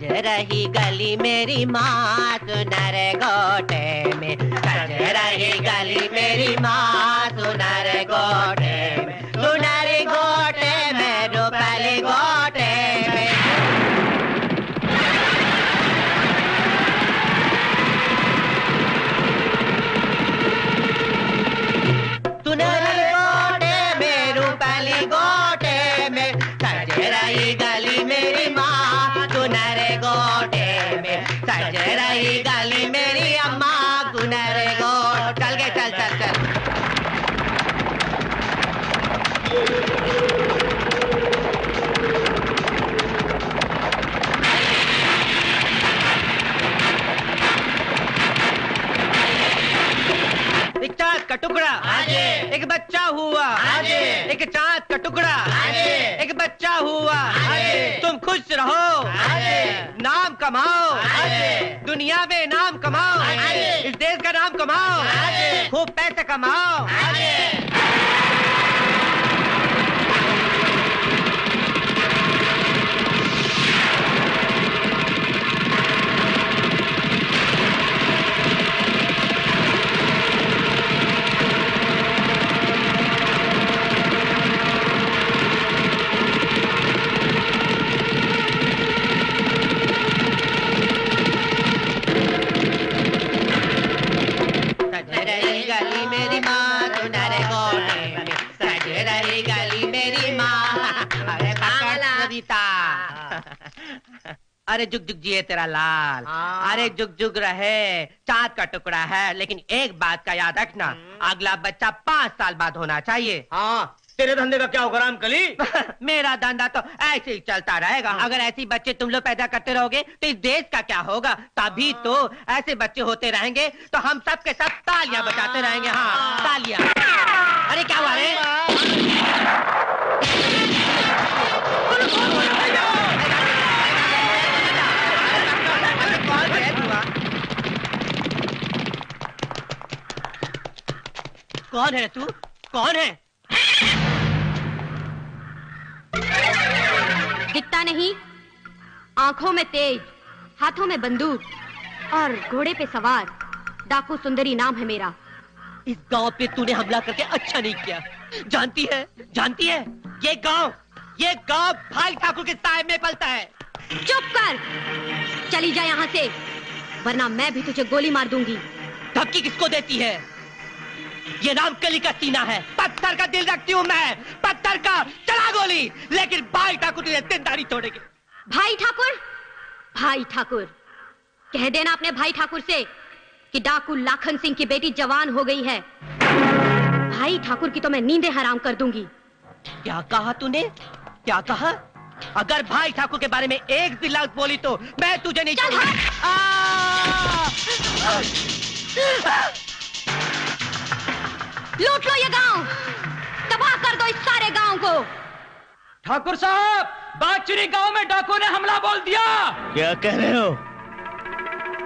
रही गली मेरी माँ सुनर गोटे में, सज रही गली मेरी माँ सुनर गोटे में, सुनर गोटे में, रुपली गोटे में। सुनर गोटे में, रुपली गोटे में, सज रही गली मेरी माँ सुनर गोटे में, सज रही गली मेरी अम्मा सुनर गोटे। चल गए, चल चल चल। एक चाँद का टुकड़ा, एक बच्चा हुआ, एक चाँद का टुकड़ा, एक बच्चा हुआ। तुम खुश रहो, नाम कमाओ, दुनिया में नाम कमाओ, इस देश का नाम कमाओ, खूब पैसे कमाओ। अरे जुग जुग जिए तेरा लाल, अरे जुग जुग रहे। चाँद का टुकड़ा है, लेकिन एक बात का याद रखना, अगला बच्चा 5 साल बाद होना चाहिए। हाँ, तेरे धंधे का क्या होगा रामकली? मेरा धंधा तो ऐसे ही चलता रहेगा। अगर ऐसे बच्चे तुम लोग पैदा करते रहोगे तो इस देश का क्या होगा? तभी तो ऐसे बच्चे होते रहेंगे तो हम सब के सब तालियां बजाते रहेंगे। हाँ, तालियां। अरे क्या हुआ रे? कौन है तू? कौन है? दिखता नहीं, आंखों में तेज, हाथों में बंदूक और घोड़े पे सवार डाकू सुंदरी नाम है मेरा। इस गांव पे तूने हमला करके अच्छा नहीं किया। जानती है ये गांव भाई ठाकुर के साए में पलता है। चुप कर, चली जा यहाँ से, वरना मैं भी तुझे गोली मार दूंगी। धमकी किसको देती है? ये रामकली का सीना है, पत्थर का दिल रखती हूँ मैं, पत्थर का। चला गोली, लेकिन भाई ठाकुर तुझे जिंदा नहीं छोड़ेंगे। भाई ठाकुर कह देना अपने भाई ठाकुर से कि डाकू लाखन सिंह की बेटी जवान हो गई है। भाई ठाकुर की तो मैं नींदें हराम कर दूंगी। क्या कहा तूने? क्या कहा? अगर भाई ठाकुर के बारे में एक भी लफ्ज बोली तो मैं तुझे नहीं छोड़ूंगी। लूट लो ये गांव, तबाह कर दो इस सारे गांव को। ठाकुर साहब, बागचुरी गांव में डाकू ने हमला बोल दिया। क्या कह रहे हो?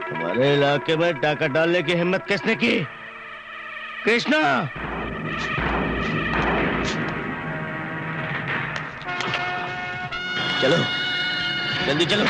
हमारे इलाके में डाका डालने की हिम्मत किसने की? कृष्णा, चलो जल्दी चलो।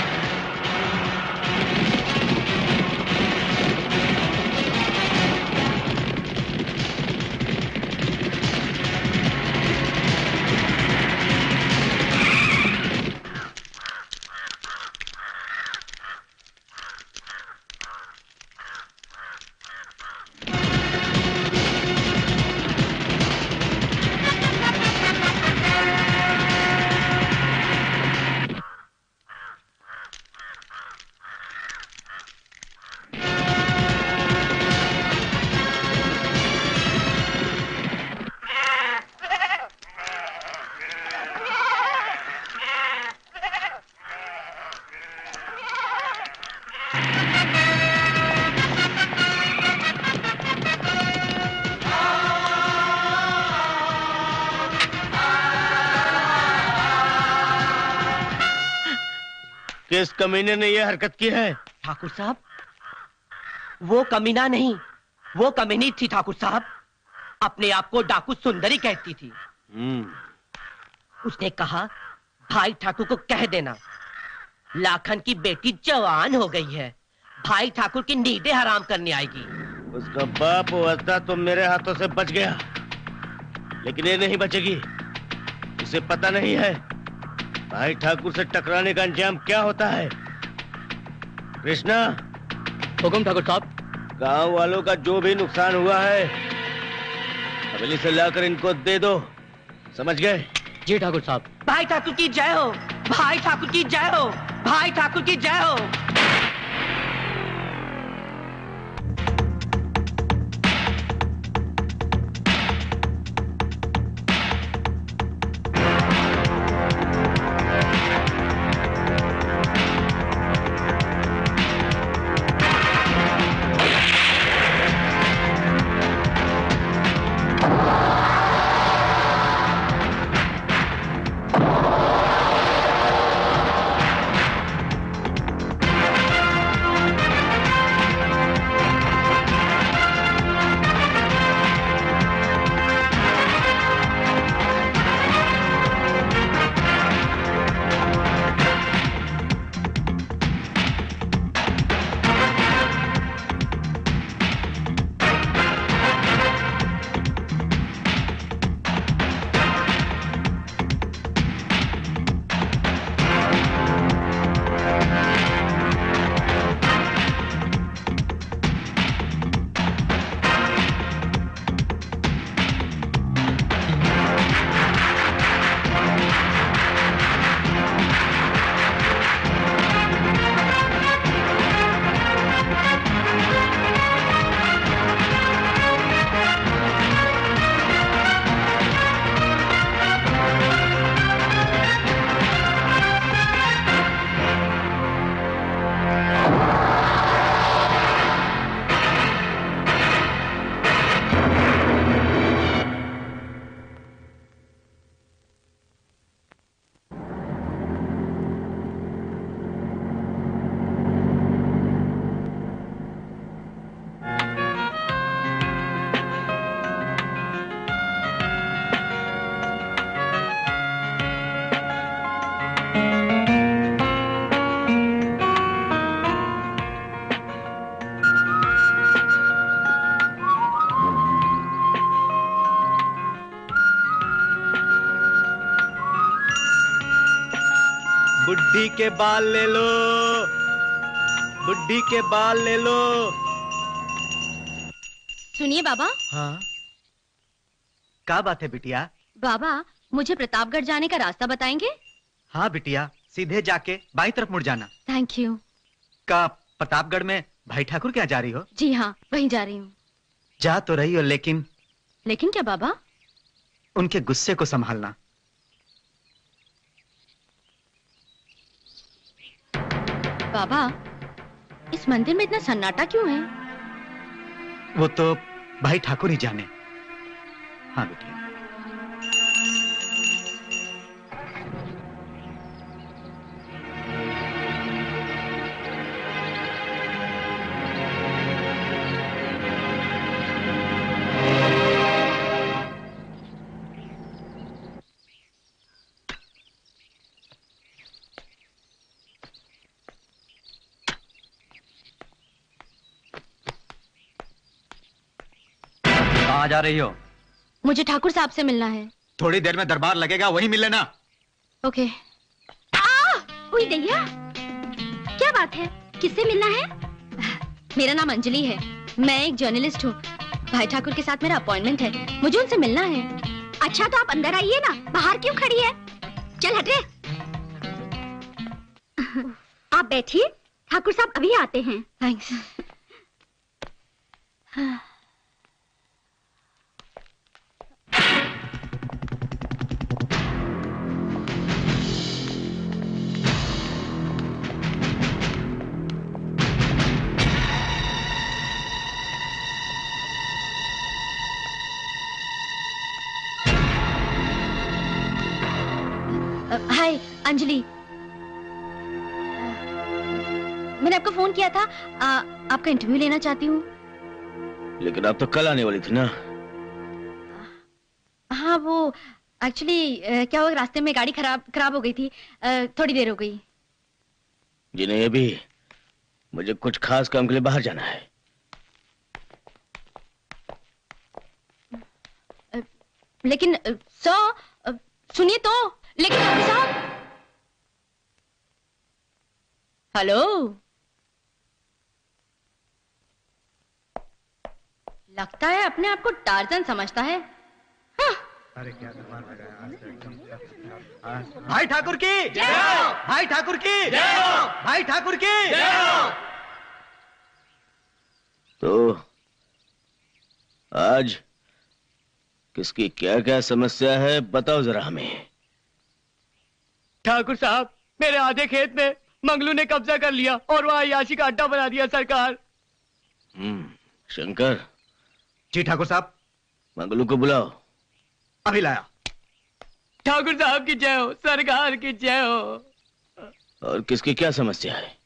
किस कमीने ने यह हरकत की है? ठाकुर साहब, वो कमीना नहीं, वो कमीनी थी ठाकुर साहब। अपने आप को डाकू सुंदरी कहती थी। उसने कहा भाई ठाकुर को कह देना लाखन की बेटी जवान हो गई है, भाई ठाकुर की नींदें हराम करने आएगी। उसका बाप वस्ता तो मेरे हाथों से बच गया, लेकिन ये नहीं बचेगी। उसे पता नहीं है भाई ठाकुर से टकराने का अंजाम क्या होता है। कृष्णा, हुकुम ठाकुर साहब। गांव वालों का जो भी नुकसान हुआ है हवेली से लाकर इनको दे दो, समझ गए? जी ठाकुर साहब। भाई ठाकुर की जय हो, भाई ठाकुर की जय हो, भाई ठाकुर की जय हो। बुढ़ी के बाल ले लो, बुढ़ी के बाल ले लो। सुनिए बाबा। हाँ, क्या बात है बिटिया? बाबा, मुझे प्रतापगढ़ जाने का रास्ता बताएंगे? हाँ बिटिया, सीधे जाके बाईं तरफ मुड़ जाना। Thank you. का प्रतापगढ़ में भाई ठाकुर क्या जा रही हो? जी हाँ, वहीं जा रही हूँ। जा तो रही हो, लेकिन लेकिन क्या बाबा? उनके गुस्से को संभालना। बाबा, इस मंदिर में इतना सन्नाटा क्यों है? वो तो भाई ठाकुर ही जाने। हाँ बेटिया। कहाँ जा रही हो? मुझे ठाकुर साहब से मिलना है। थोड़ी देर में दरबार लगेगा, वहीं मिल लेना। ओके। हुई दैया, क्या बात है? किससे मिलना है? मेरा नाम अंजलि है, मैं एक जर्नलिस्ट हूँ। भाई ठाकुर के साथ मेरा अपॉइंटमेंट है, मुझे उनसे मिलना है। अच्छा तो आप अंदर आइए ना, बाहर क्यों खड़ी है? चल हट रे। आप बैठिए, ठाकुर साहब अभी आते हैं। थैंक्स। हाय अंजलि, मैंने आपको फोन किया था, आपका इंटरव्यू लेना चाहती हूँ। लेकिन आप तो कल आने वाली थी ना? हाँ वो एक्चुअली क्या हुआ, रास्ते में गाड़ी खराब हो गई थी, थोड़ी देर हो गई। जिन्हें अभी मुझे कुछ खास काम के लिए बाहर जाना है। लेकिन सर सुनिए तो। लेकिन ठाकुर साहब। हेलो, लगता है अपने आप को टार्जन समझता है। हाँ। अरे क्या भाई ठाकुर की जय हो, भाई ठाकुर की जय हो, भाई ठाकुर की जय हो। तो आज किसकी क्या क्या समस्या है बताओ जरा हमें। ठाकुर साहब, मेरे आधे खेत में मंगलू ने कब्जा कर लिया और वहाँ अय्याशी का अड्डा बना दिया सरकार। शंकर। जी ठाकुर साहब। मंगलू को बुलाओ। अभी लाया। ठाकुर साहब की जय हो, सरकार की जय हो। और किसकी क्या समस्या है?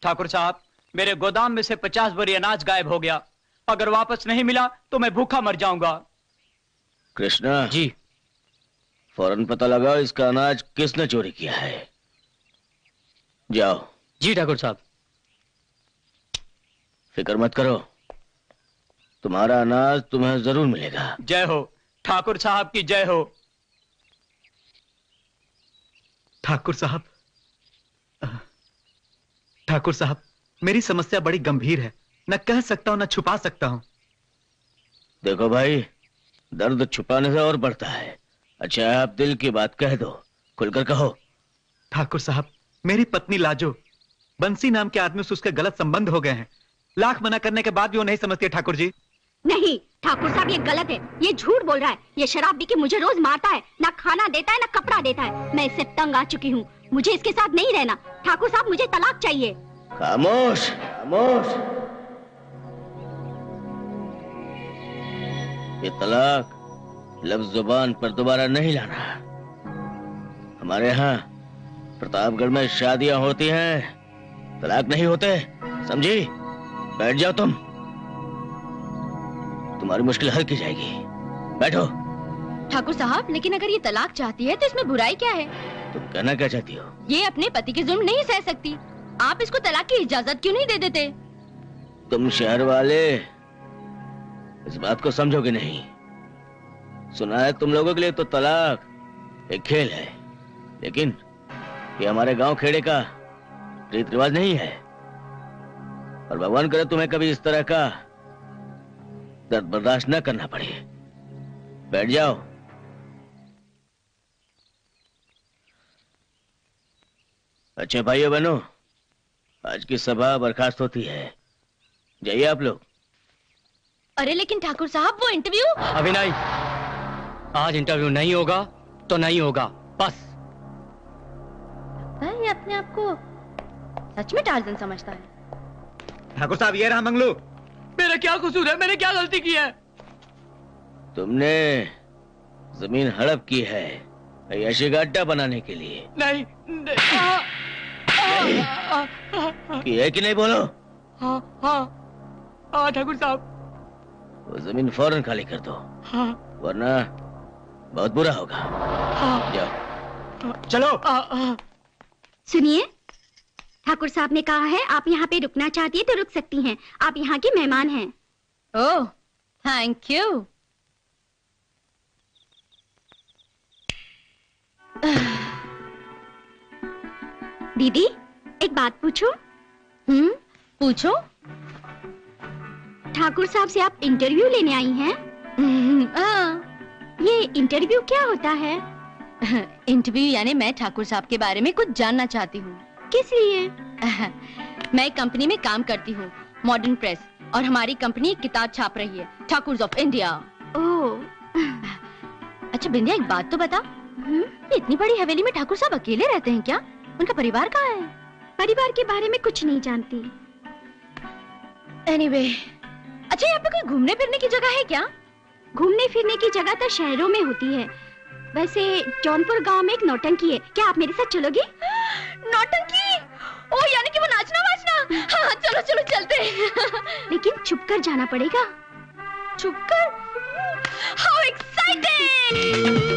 ठाकुर साहब, मेरे गोदाम में से 50 बोरी अनाज गायब हो गया। अगर वापस नहीं मिला तो मैं भूखा मर जाऊंगा। कृष्णा जी। फौरन पता लगाओ इसका अनाज किसने चोरी किया है। जाओ। जी ठाकुर साहब। फिक्र मत करो, तुम्हारा अनाज तुम्हें जरूर मिलेगा। जय हो, ठाकुर साहब की जय हो। ठाकुर साहब, ठाकुर साहब, मेरी समस्या बड़ी गंभीर है। न कह सकता हूं न छुपा सकता हूं। देखो भाई, दर्द छुपाने से और बढ़ता है। अच्छा आप दिल की बात कह दो, खुलकर कहो। ठाकुर साहब, मेरी पत्नी लाजो बंसी नाम के आदमी से उसके गलत संबंध हो गए हैं। लाख मना करने के बाद भी वो नहीं समझती। ठाकुर जी नहीं ठाकुर साहब, ये गलत है। ये झूठ बोल रहा है। ये शराब पी के मुझे रोज मारता है। ना खाना देता है ना कपड़ा देता है। मैं इससे तंग आ चुकी हूँ। मुझे इसके साथ नहीं रहना। ठाकुर साहब, मुझे तलाक चाहिए। खामोश खामोश। ये तलाक लफ्ज जुबान पर दोबारा नहीं लाना। हमारे यहाँ प्रतापगढ़ में शादियां होती हैं, तलाक नहीं होते, समझी? बैठ जाओ तुम, तुम्हारी मुश्किल हल की जाएगी। बैठो। ठाकुर साहब, लेकिन अगर ये तलाक चाहती है तो इसमें बुराई क्या है? तुम कहना क्या चाहती हो? ये अपने पति के जुल्म नहीं सह सकती। आप इसको तलाक की इजाजत क्यों नहीं दे देते? तुम शहर वाले इस बात को समझोगे नहीं। सुना है तुम लोगों के लिए तो तलाक एक खेल है, लेकिन ये हमारे गांव खेड़े का रीत रिवाज नहीं है। और भगवान करे तुम्हें कभी इस तरह का दर्द बर्दाश्त न करना पड़े। बैठ जाओ। अच्छा भाइयों बहनों, आज की सभा बर्खास्त होती है, जाइए आप लोग। अरे लेकिन ठाकुर साहब, वो इंटरव्यू। अभी नहीं, आज इंटरव्यू नहीं होगा तो नहीं होगा, बस। ये अपने आप को सच में टार्जन समझता है। ठाकुर साहब, ये रहा मंगलू। मेरा क्या कसूर है? मैंने क्या गलती की है? तुमने जमीन हड़प की है अय्याशी का अड्डा बनाने के लिए। नहीं, कि है कि नहीं बोलो? हाँ ठाकुर साहब। वो जमीन फौरन खाली कर दो, वरना बहुत बुरा होगा। जाओ। चलो। सुनिए, ठाकुर साहब ने कहा है आप यहाँ पे रुकना चाहती है तो रुक सकती हैं। आप यहाँ के मेहमान हैं। ओह, थैंक यू। दीदी, एक बात पूछूं? पूछो। ठाकुर साहब से आप इंटरव्यू लेने आई हैं? ये इंटरव्यू क्या होता है? इंटरव्यू यानी मैं ठाकुर साहब के बारे में कुछ जानना चाहती हूँ। किस लिए? मैं कंपनी में काम करती हूँ, मॉडर्न प्रेस, और हमारी कंपनी एक किताब छाप रही है, ठाकुर ऑफ इंडिया। ओह। अच्छा बिंदिया, एक बात तो बता, ये इतनी बड़ी हवेली में ठाकुर साहब अकेले रहते हैं क्या? उनका परिवार कहाँ है? परिवार के बारे में कुछ नहीं जानती। Anyway, अच्छा यहाँ पे कोई घूमने फिरने की जगह है क्या? घूमने फिरने की जगह तो शहरों में होती है। वैसे जौनपुर गांव में एक नौटंकी है, क्या आप मेरे साथ चलोगे? नौटंकी? ओ, यानी कि वो नाचना वाचना? हाँ चलो चलो चलते हैं। लेकिन छुपकर जाना पड़ेगा। छुपकर? How exciting!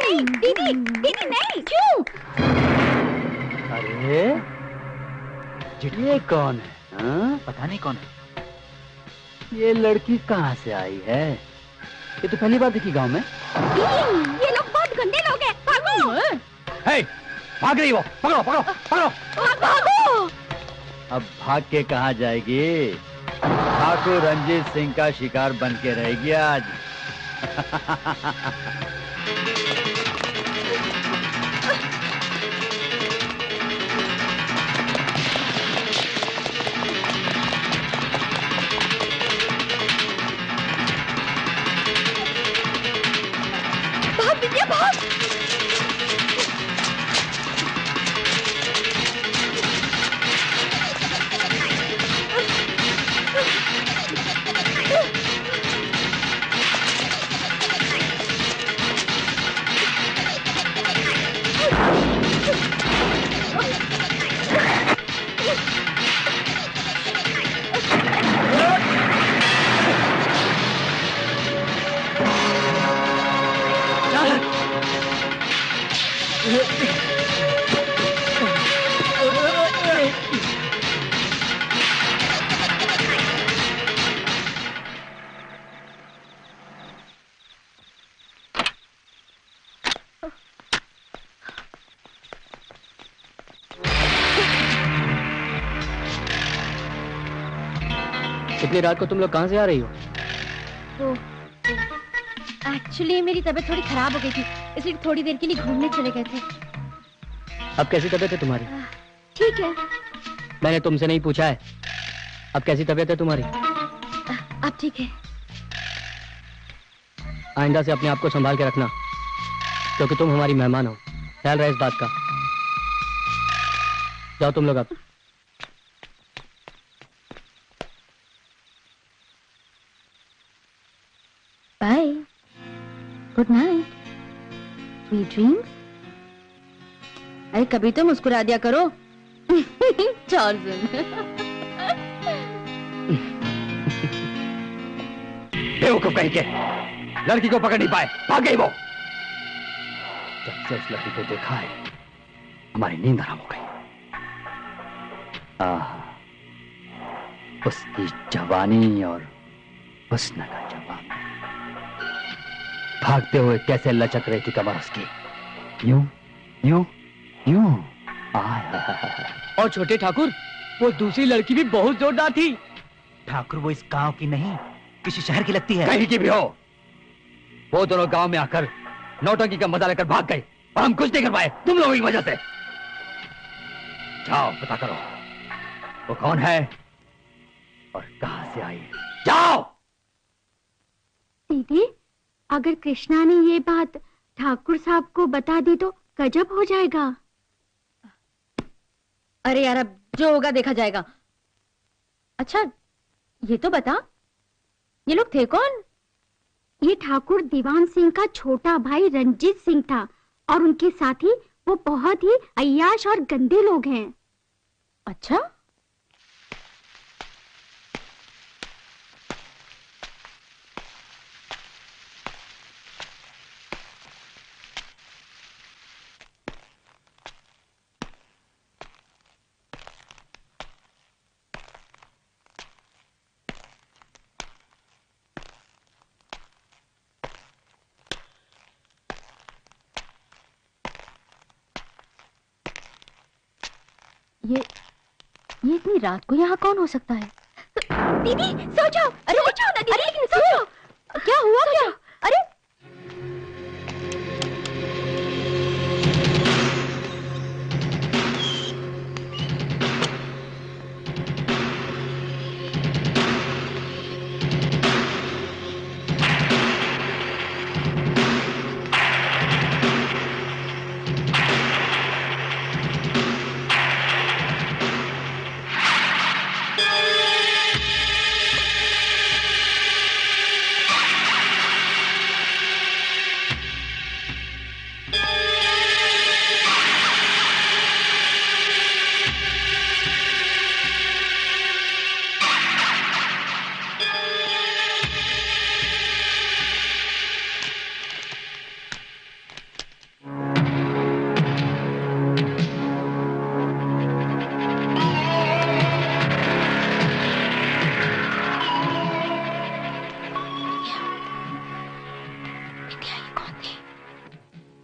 नहीं दीदी, दीदी नहीं, क्यों? अरे ये कौन है? हाँ? पता नहीं कौन है। ये लड़की कहाँ से आई है? ये तो पहली बार दिखी गांव में। ये लोग बहुत गंदे लोग हैं, भागो! हे, भाग रही वो, पकड़ो पकड़ो पकड़ो। भागो! अब भाग के कहाँ जाएगी? ठाकुर रंजीत सिंह का शिकार बन के रहेगी आज। भाग विद्या, भाग! इतनी रात को तुम लोग कहाँ से आ रही हो? एक्चुअली मेरी तबीयत थोड़ी खराब हो गई थी, इसलिए थोड़ी देर के लिए घूमने चले गए थे। अब कैसी तबीयत है तुम्हारी? ठीक है। मैंने तुमसे नहीं पूछा है, अब कैसी तबीयत है तुम्हारी? अब ठीक है। आइंदा से अपने आप को संभाल के रखना, क्योंकि तुम हमारी मेहमान हो। ख्याल रहे इस बात का। जाओ तुम लोग अब। Bye, good night, sweet dreams. अरे कभी तो मुस्कुरा दिया करो। चार्जन। बेवकूफ कहीं के, लड़की को पकड़ नहीं पाए, भाग गई वो। जब से उस लड़की को देखा है, हमारी नींद हराम हो गई। उसकी जवानी और हुस्न का जवाब, भागते हुए कैसे लचक रही थी कमर उसकी, यूं यूं यूं। और छोटे ठाकुर, वो दूसरी लड़की भी बहुत जोरदार थी। ठाकुर वो इस गांव की नहीं, किसी शहर की लगती है। कहीं की भी हो, वो दोनों गांव में आकर नौटंकी का मजा लेकर भाग गए और हम कुछ नहीं कर पाए तुम लोगों की वजह से। जाओ पता करो वो कौन है और कहां से आई है। जाओ। दीदी, अगर कृष्णा ने ये बात ठाकुर साहब को बता दी तो गजब हो जाएगा। अरे यार, अब जो होगा देखा जाएगा। अच्छा ये तो बता, ये लोग थे कौन? ये ठाकुर दीवान सिंह का छोटा भाई रंजीत सिंह था और उनके साथी वो बहुत ही अय्याश और गंदे लोग हैं। अच्छा, ये इतनी रात को यहाँ कौन हो सकता है? दीदी सो जाओ। अरे सो जाओ ना दीदी। अरे सो जाओ। क्या हुआ क्या? अरे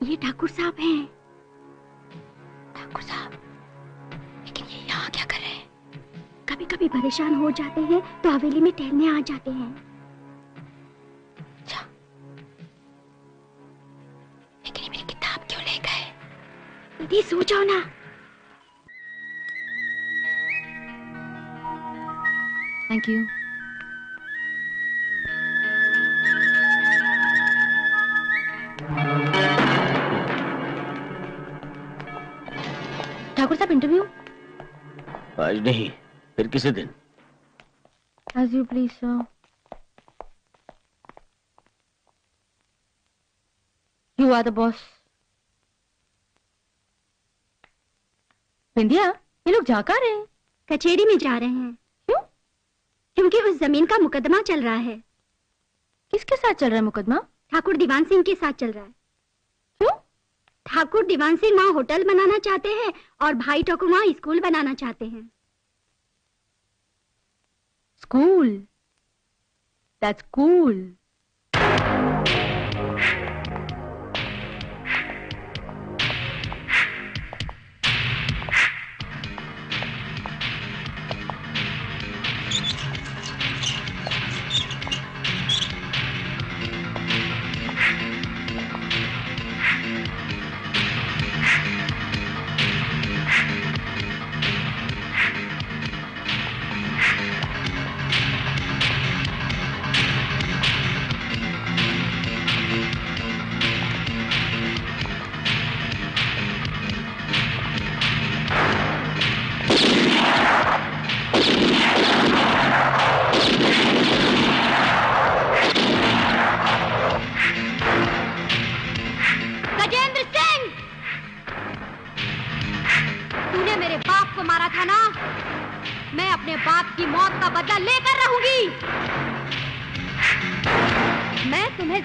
ये ठाकुर साहब हैं। ठाकुर साहब, लेकिन ये यहाँ क्या कर रहे हैं? कभी कभी परेशान हो जाते हैं तो हवेली में टहलने आ जाते हैं। अच्छा, लेकिन ये मेरी किताब क्यों ले गए? दीदी सो जाओ ना। Thank you. ठाकुर साहब, इंटरव्यू? आज नहीं, फिर किसी दिन। As you please, sir. You are the boss. बिंदिया, ये लोग जा कहाँ रहे हैं? कचहरी में जा रहे हैं। क्यों? क्योंकि उस जमीन का मुकदमा चल रहा है। किसके साथ चल रहा है मुकदमा? ठाकुर दीवान सिंह के साथ चल रहा है। क्यों? ठाकुर दीवान सिंह वहाँ होटल बनाना चाहते हैं और भाई ठाकुर वहाँ स्कूल बनाना चाहते हैं। School. That's cool.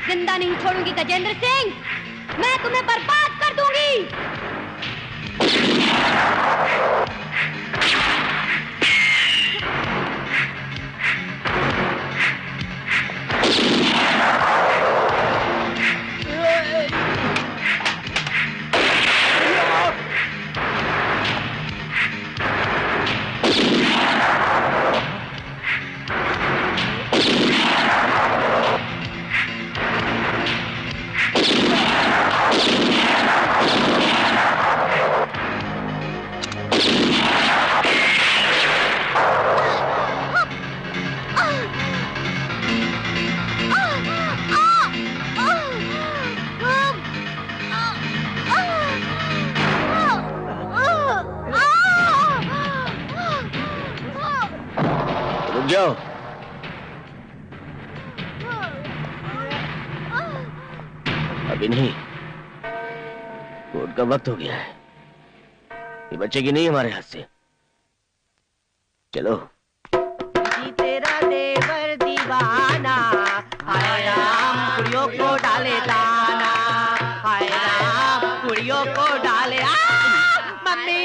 जिंदा नहीं छोड़ूंगी गजेंद्र सिंह, मैं तुम्हें बर्बाद कर दूंगी। जाओ। अभी नहीं, कोर्ट का वक्त हो गया है। ये बचेगी नहीं हमारे हाथ से। चलो। तेरा देवर दीवाना, हाय राम कुड़ियों को डाले दाना, हाय राम कुड़ियों को डाले। मम्मी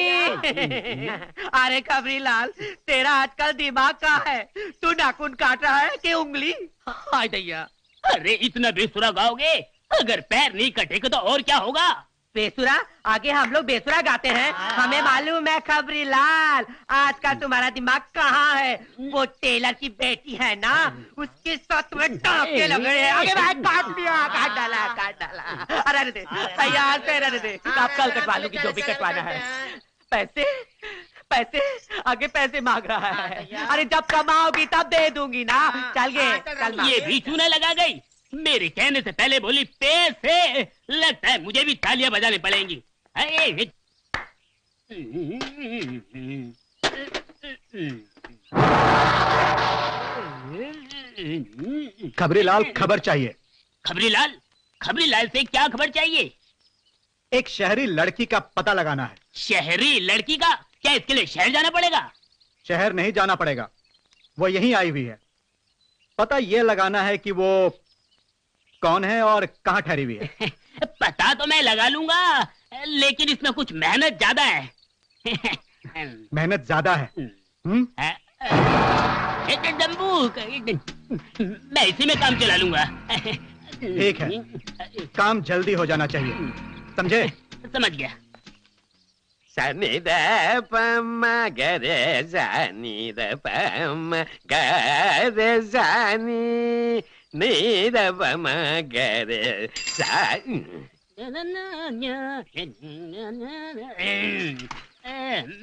अरे खबरी लाल, तेरा आजकल दिमाग कहाँ है? तू नाखून काट रहा है कि उंगली? हाय दैया। अरे इतना बेसुरा गाओगे? अगर पैर नहीं कटेगा तो और क्या होगा? बेसुरा? आगे हम लोग बेसुरा गाते हैं। हमें मालूम है खबरी लाल, आजकल तुम्हारा दिमाग कहाँ है? वो टेलर की बेटी है ना, उसके साथ में टाँके लगे हैं। आगे भाई काट दिया, काट डाला। अरे दे तैयार से, रहने दे। आप कल कटवा लूंगी जो भी कटवाना है। पैसे पैसे आगे पैसे मांग रहा है। अरे जब कमाओगी तब दे दूंगी ना। चल गए। ये भी चूना लगा गई। मेरे कहने से पहले बोली पैसे। लगता है मुझे भी तालियां बजानी पड़ेंगी। खबरी लाल, खबर चाहिए। खबरी लाल? खबरी लाल से क्या खबर चाहिए? एक शहरी लड़की का पता लगाना है। शहरी लड़की का? क्या इसके लिए शहर जाना पड़ेगा? शहर नहीं जाना पड़ेगा, वो यहीं आई हुई है। पता ये लगाना है कि वो कौन है और कहाँ ठहरी हुई है। पता तो मैं लगा लूंगा, लेकिन इसमें कुछ मेहनत ज्यादा है। मेहनत ज्यादा है? मैं इसी में काम चला लूंगा। ठीक है, काम जल्दी हो जाना चाहिए। समझे? समझ गया। सनी द पम गरे सनी द पम गरे सनी नी द पम गरे सनी।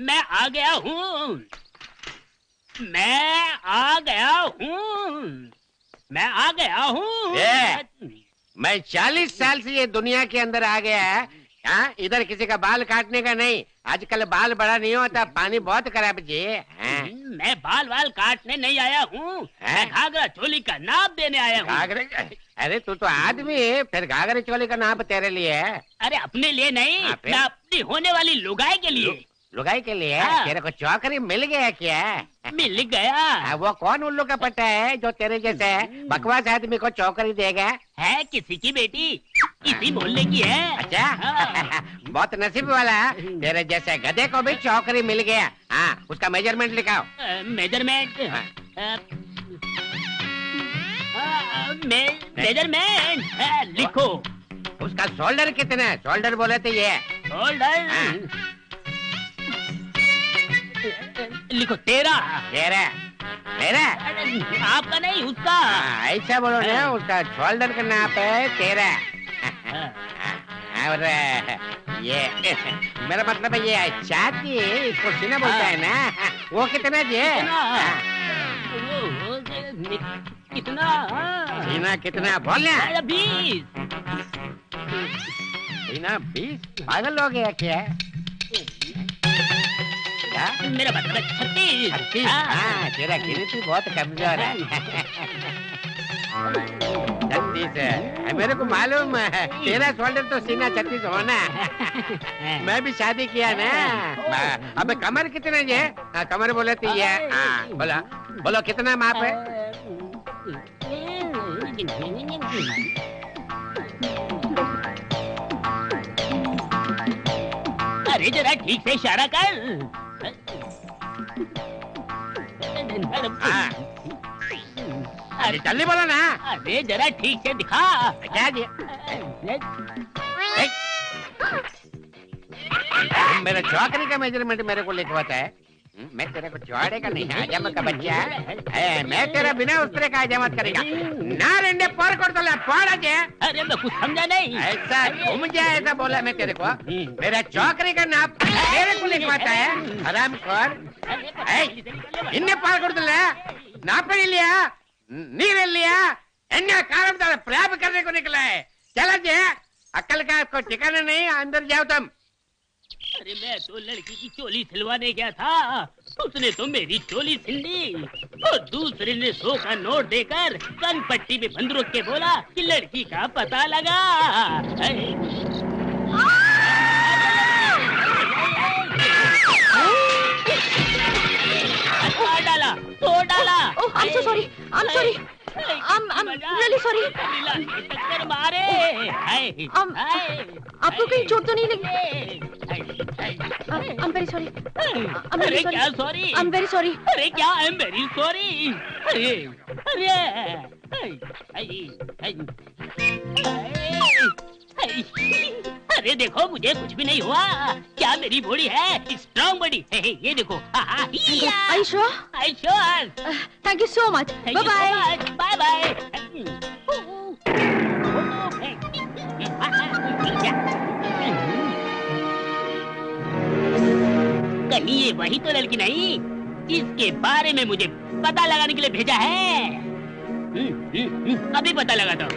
मैं आ गया हूँ, मैं आ गया हूँ, मैं आ गया हूँ। मैं 40 साल से ये दुनिया के अंदर आ गया है। हाँ, इधर किसी का बाल काटने का नहीं। आजकल बाल बड़ा नहीं होता, पानी बहुत खराब जी। हाँ। मैं बाल काटने नहीं आया हूँ, मैं घाघरा चोली का नाप देने आया हूँ। अरे तू तो आदमी है, फिर घाघरा चोली का नाप तेरे लिए है? अरे अपने लिए नहीं, मैं अपनी होने वाली लुगाई के लिए। लुगाई के लिए? हाँ। तेरे को चौकरी मिल गया क्या? मिल गया। वो कौन उल्लू का पट्टा है जो तेरे जैसे बकवास आदमी को चौकरी देगा? है किसी की बेटी, इसी मोहल्ले की है। अच्छा। बहुत नसीब वाला, तेरे जैसे गधे को भी चौकरी मिल गया। हाँ, उसका मेजरमेंट लिखाओ। मेजरमेंट? मेजरमेंट लिखो। उसका शोल्डर कितना है? शोल्डर बोले तो ये शोल्डर लिखो 13। आपका नहीं, उसका। ऐसा बोलो ना, उसका शोल्डर का नाप है 13। और ये मेरा मतलब है ये छाती, इसको सीना बोलता है ना, वो कितना जी? कितना? सीना कितना बोलना? 20। सीना 20? पागल हो गया क्या? मेरा मतलब 36। 36? हाँ, तेरा गिनती बहुत कमजोर है। 36 है, मेरे को मालूम है। तेरा शोल्डर तो सीना 36 होना। मैं भी शादी किया ना। अब कमर कितना है? कमर बोले तो ये। बोलो कितना माप है? अरे जरा ठीक से इशारा कर। अरे जल्दी बोलो ना। अरे जरा ठीक से दिखा। क्या जी? मेरा चौकरी का मेजरमेंट मेरे को लिखवाता है। मैं तेरे को चौड़े का नहीं, हजामत का बच्चा है। मैं तेरा बिना उतरे का हजामत करेगा ना। रेंडे पर कर तो पड़ा जे। अरे मैं कुछ समझा नहीं। ऐसा घूम जाए, ऐसा बोला मैं तेरे को। मेरा चौकरी का नाप तेरे को लिखवाता है, हरामखोर। इन्ने पार कर तो नाप नहीं लिया, नीर लिया, इन्ने कारण प्रयास करने को निकला है। चला जे, अक्ल का आपको ठिकाना नहीं, अंदर जाओ तुम। अरे मैं तो लड़की की चोली सिलवाने गया था, उसने तो मेरी चोली सिल ली और दूसरे ने 100 का नोट देकर कन पट्टी में बंद रोक के बोला कि लड़की का पता लगा। तोड़ डाला। I'm so sorry. I'm sorry. I'm really sorry. टक्कर मारे। आपको कहीं चोट तो नहीं लगी? I'm very sorry. अरे क्या सॉरी? I'm very sorry. अरे क्या I'm very sorry? अरे देखो मुझे कुछ भी नहीं हुआ। क्या मेरी बॉडी है स्ट्रॉन्ग बॉडी? ये देखो। Are you sure? I'm sure. Thank you so much. Thank you Bye-bye. so much. Bye-bye. कहीं ये वही तो लड़की नहीं जिसके बारे में मुझे पता लगाने के लिए भेजा है? अभी पता लगाता हूँ।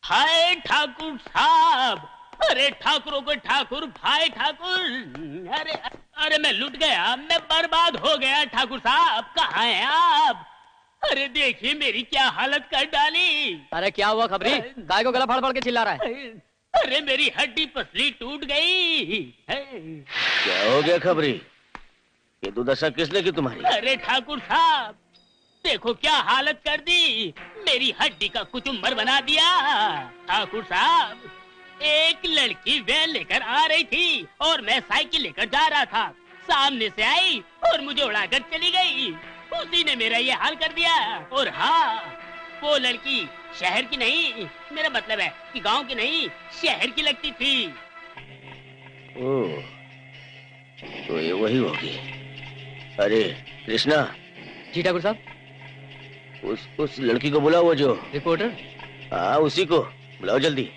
हाय ठाकुर साहब। अरे ठाकुरों को ठाकुर, भाई ठाकुर। अरे मैं लुट गया, मैं बर्बाद हो गया। ठाकुर साहब कहाँ हैं आप? अरे देखिए मेरी क्या हालत कर डाली। अरे क्या हुआ खबरी? गाय को गला फाड़ फाड़ के चिल्ला रहा है। अरे मेरी हड्डी पसली टूट गई। क्या हो गया खबरी? ये दुर्दशा किसने की तुम्हारी? अरे ठाकुर साहब देखो क्या हालत कर दी, मेरी हड्डी का कुचुम्बर बना दिया। ठाकुर साहब एक लड़की वैन लेकर आ रही थी और मैं साइकिल लेकर जा रहा था, सामने से आई और मुझे उड़ाकर चली गई। तुमने मेरा ये हाल कर दिया। और हाँ, वो लड़की शहर की नहीं, मेरा मतलब है कि गांव की नहीं, शहर की लगती थी। ओह, तो ये वही होगी। अरे कृष्णा। जी ठाकुर साहब। उस लड़की को बुलाओ, वो जो रिपोर्टर। हाँ, उसी को बुलाओ जल्दी।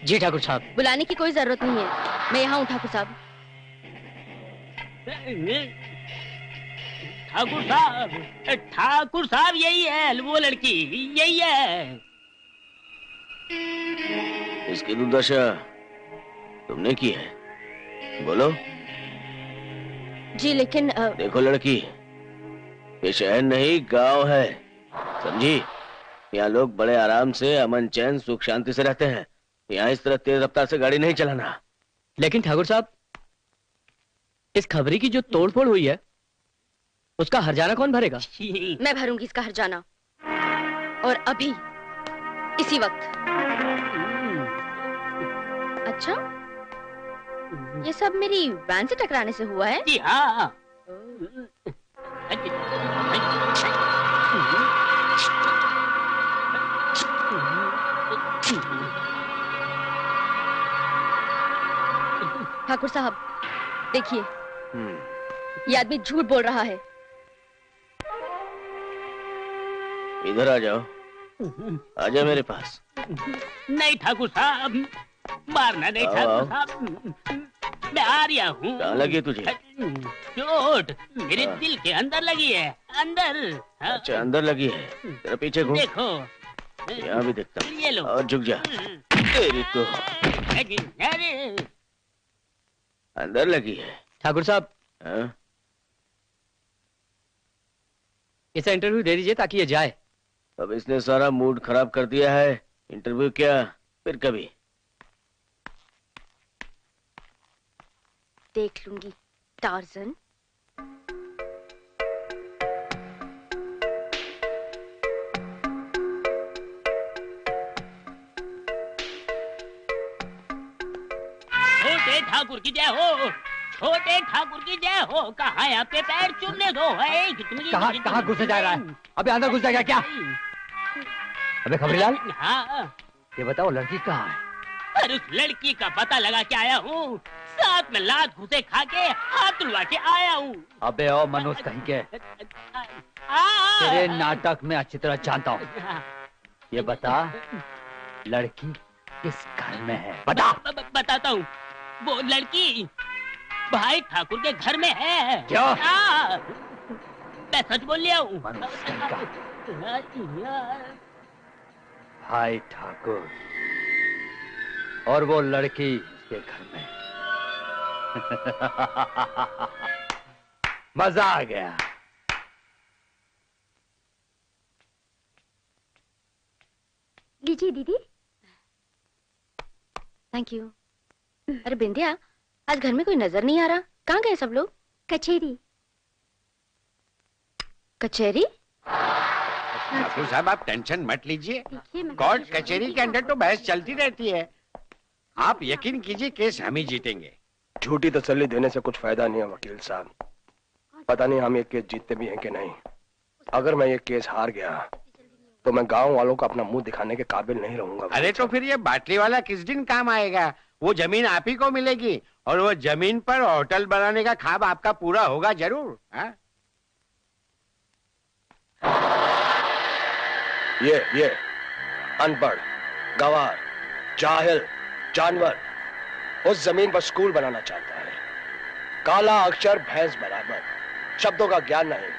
जी ठाकुर साहब। बुलाने की कोई जरूरत नहीं है, मैं यहाँ हूँ ठाकुर साहब। ठाकुर साहब यही है वो लड़की, यही है। इसकी दुर्दशा तुमने की है, बोलो। जी लेकिन देखो लड़की, ये शहर नहीं गांव है, समझी? यहाँ लोग बड़े आराम से अमन चैन सुख शांति से रहते हैं। यहाँ इस तरह तेज रफ्तार से गाड़ी नहीं चलाना। लेकिन ठाकुर साहब, इस खबरी की जो तोड़फोड़ हुई है उसका हर्जाना कौन भरेगा? मैं भरूंगी इसका हर्जाना, और अभी इसी वक्त। अच्छा, ये सब मेरी वैन से टकराने से हुआ है? जी हाँ। ठाकुर साहब देखिए, ये आदमी झूठ बोल रहा है। इधर आ जाओ, आ जाओ मेरे पास। नहीं ठाकुर साहब, मारना नहीं ठाकुर साहब, मैं आ रहा हूँ। कहाँ लगी तुझे? चोट मेरे दिल के अंदर लगी है, अंदर। अच्छा, अंदर लगी है। तेरा पीछे घूम। देखो, यहाँ भी देखता हूँ। ये लो। और झुक जा। तेरी तो अरे अंदर लगी है। ठाकुर साहब, इसे इंटरव्यू दे दीजिए ताकि ये जाए। अब इसने सारा मूड खराब कर दिया है। इंटरव्यू क्या, फिर कभी। देख लूंगी टार्जन। छोटे ठाकुर की जय हो, छोटे ठाकुर की जय हो। कहाँ है आपके पैर चूमने दो है? कहाँ घुसे जा रहा है? अबे अंदर घुस जाएगा क्या? अबे खबरीलाल, हाँ, ये बताओ लड़की कहाँ है? पर उस लड़की का पता लगा के आया हूँ, साथ में लात घुसे खा के हाथ तुड़वा के आया हूँ। अबे ओ मनोज कहीं के, तेरे नाटक में अच्छी तरह जानता हूँ। ये बता, लड़की किस घर में है? बता। बताता हूँ, वो लड़की भाई ठाकुर के घर में है। क्या? मैं सच बोल लिया हूँ। भाई ठाकुर और वो लड़की उसके घर में। मजा आ गया। लीजिए दीदी। Thank you. अरे बिंदिया, आज घर में कोई नजर नहीं आ रहा, कहाँ गए सब लोग? कचेरी। कचेरी? ठाकुर साहब आप टेंशन मत लीजिए, कोर्ट कचेरी के अंदर तो बहस चलती रहती है। आप यकीन कीजिए केस हम ही जीतेंगे। झूठी तसल्ली देने से कुछ फायदा नहीं है वकील साहब। पता नहीं हम ये केस जीतते भी हैं कि नहीं। अगर मैं ये केस हार गया तो मैं गांव वालों को अपना मुंह दिखाने के काबिल नहीं रहूंगा। अरे तो फिर ये बाटली वाला किस दिन काम आएगा? वो जमीन आप ही को मिलेगी और वो जमीन पर होटल बनाने का ख्वाब आपका पूरा होगा जरूर। हा? ये अनपढ़, गवार, जाहिल, जानवर उस जमीन पर स्कूल बनाना चाहता है। काला अक्षर भैंस बराबर, शब्दों का ज्ञान नहीं,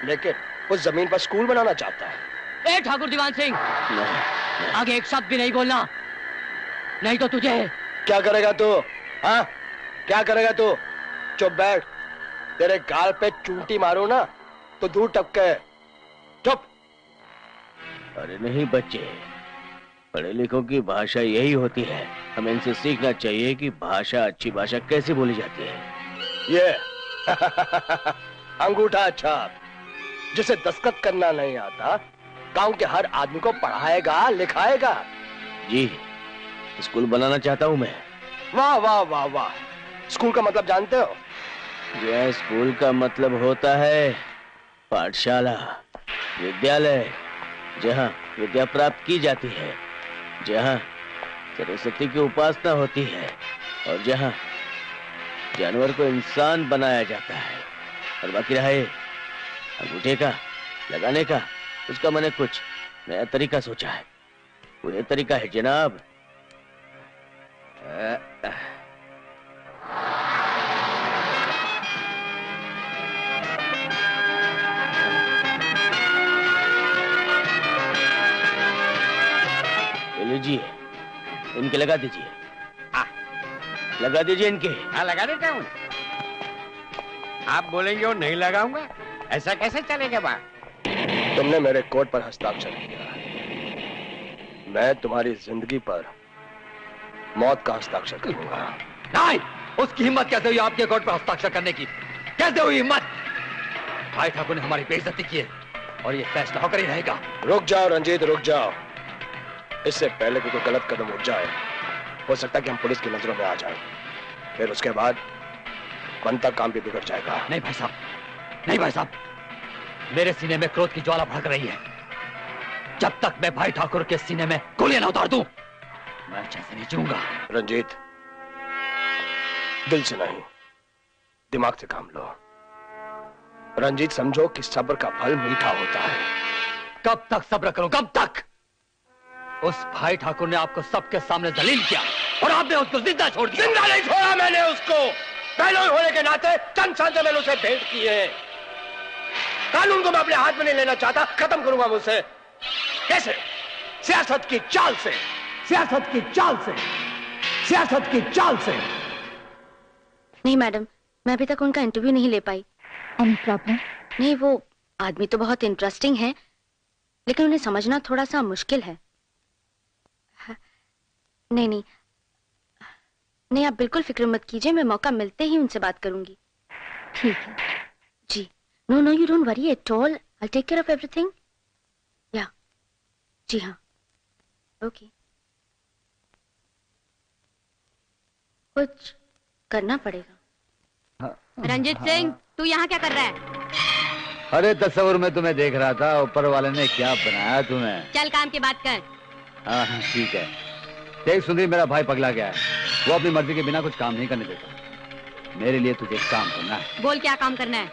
लेकिन उस जमीन पर स्कूल बनाना चाहता है। ए ठाकुर दीवान सिंह, आगे एक शब्द भी नहीं बोलना, नहीं तो तुझे। क्या करेगा तू? हाँ, क्या करेगा तू? चुप बैठ, तेरे गाल पे चूंटी मारो ना तो दूर टपके। चुप। अरे नहीं बच्चे, पढ़े लिखों की भाषा यही होती है। हमें इनसे सीखना चाहिए कि भाषा, अच्छी भाषा कैसे बोली जाती है। ये अंगूठा छाप, जिसे दस्तखत करना नहीं आता, गांव के हर आदमी को पढ़ाएगा लिखाएगा। जी, स्कूल बनाना चाहता हूँ मैं। वाह वाह वाह वाह। स्कूल का मतलब जानते हो? यह स्कूल का मतलब होता है पाठशाला। विद्यालय, जहाँ विद्या प्राप्त की जाती है, जहाँ सरस्वती की उपासना होती है और जहाँ जानवर को इंसान बनाया जाता है। और बाकी रहे अंगूठे का लगाने का, उसका मैंने कुछ नया तरीका सोचा है। वो ये तरीका है जनाब, लीजिए, इनके लगा दीजिए। लगा दीजिए इनके। हाँ, लगा देता हूँ। आप बोलेंगे और नहीं लगाऊंगा, ऐसा कैसे चलेगा बात? तुमने मेरे कोड पर हस्ताक्षर किया, मैं तुम्हारी जिंदगी पर मौत का हस्ताक्षर करूंगा। नहीं, उसकी हिम्मत कैसे हुई आपके कोड पर हस्ताक्षर करने की? कैसे हुई हिम्मत? भाई ठाकुर ने हमारी बेइज्जती की है और ये फैसला होकर ही रहेगा। रुक जाओ रंजीत, रुक जाओ। इससे पहले कि कोई गलत कदम उठ जाए, हो सकता है कि हम पुलिस की नजरों में आ जाएं। फिर उसके बाद बनता काम भी बिगड़ जाएगा। नहीं भाई साहब, नहीं भाई साहब, मेरे सीने में क्रोध की ज्वाला भड़क रही है। जब तक मैं भाई ठाकुर के सीने में गोलियां ना उतार दूं, मैं अच्छे से नहीं जीऊंगा। रंजीत, दिल से नहीं, दिमाग से काम लो। रंजीत, समझो कि सब्र का फल मीठा होता है। कब तक सब्र करूं, कब तक? उस भाई ठाकुर ने आपको सबके सामने जलील किया और आपने उसको जिंदा छोड़ दिया। जिंदा नहीं छोड़ा मैंने उसको, पहले होने के नाते चंद साल से मैंने उसे भेंट की है। कानून को मैं अपने हाथ में नहीं लेना चाहता, खत्म करूंगा मुझसे। कैसे? सियासत की चाल से, सियासत की चाल से, सियासत की चाल से। नहीं मैडम, मैं अभी तक उनका इंटरव्यू नहीं ले पाई। Any problem? नहीं, वो आदमी तो बहुत इंटरेस्टिंग है, लेकिन उन्हें समझना थोड़ा सा मुश्किल है। नहीं नहीं नहीं, आप बिल्कुल फिक्र मत कीजिए, मैं मौका मिलते ही उनसे बात करूंगी। ठीक है जी। No no, you don't worry at all, I take care of everything. Yeah जी हाँ, ओके। कुछ करना पड़ेगा। रंजीत सिंह, तू यहाँ क्या कर रहा है? अरे तस्वीर में तुम्हें देख रहा था, ऊपर वाले ने क्या बनाया तुम्हें। चल काम की बात कर। हाँ ठीक है। देख सुंदरी, मेरा भाई पगला गया है, वो अपनी मर्जी के बिना कुछ काम नहीं करने देता। मेरे लिए तुझे एक काम करना है। बोल, क्या काम करना है?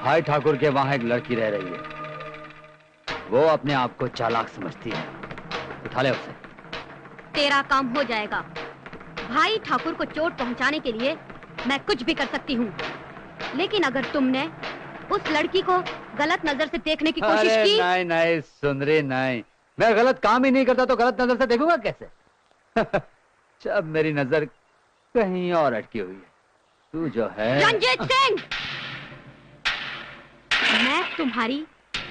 भाई ठाकुर के वहां एक लड़की रह रही है, वो अपने आप को चालाक समझती है, उठा ले उसे। तेरा काम हो जाएगा। भाई ठाकुर को चोट पहुंचाने के लिए मैं कुछ भी कर सकती हूँ, लेकिन अगर तुमने उस लड़की को गलत नजर से देखने की कोशिश की। नहीं नहीं सुंदरी, नहीं, मैं गलत काम ही नहीं करता तो गलत नजर से देखूंगा कैसे? जब मेरी नजर कहीं और अटकी हुई है। तू जो है रंजीत सिंह, मैं तुम्हारी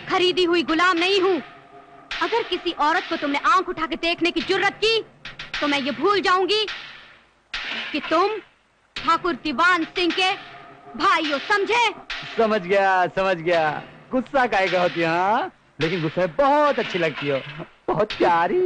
खरीदी हुई गुलाम नहीं हूँ। अगर किसी औरत को तुमने आंख उठा के देखने की जुर्रत की, तो मैं ये भूल जाऊंगी कि तुम ठाकुर दीवान सिंह के भाई हो, समझे? समझ गया, समझ गया। गुस्सा काहे का होती है? हाँ, लेकिन गुस्से में बहुत अच्छी लगती हो, बहुत प्यारी।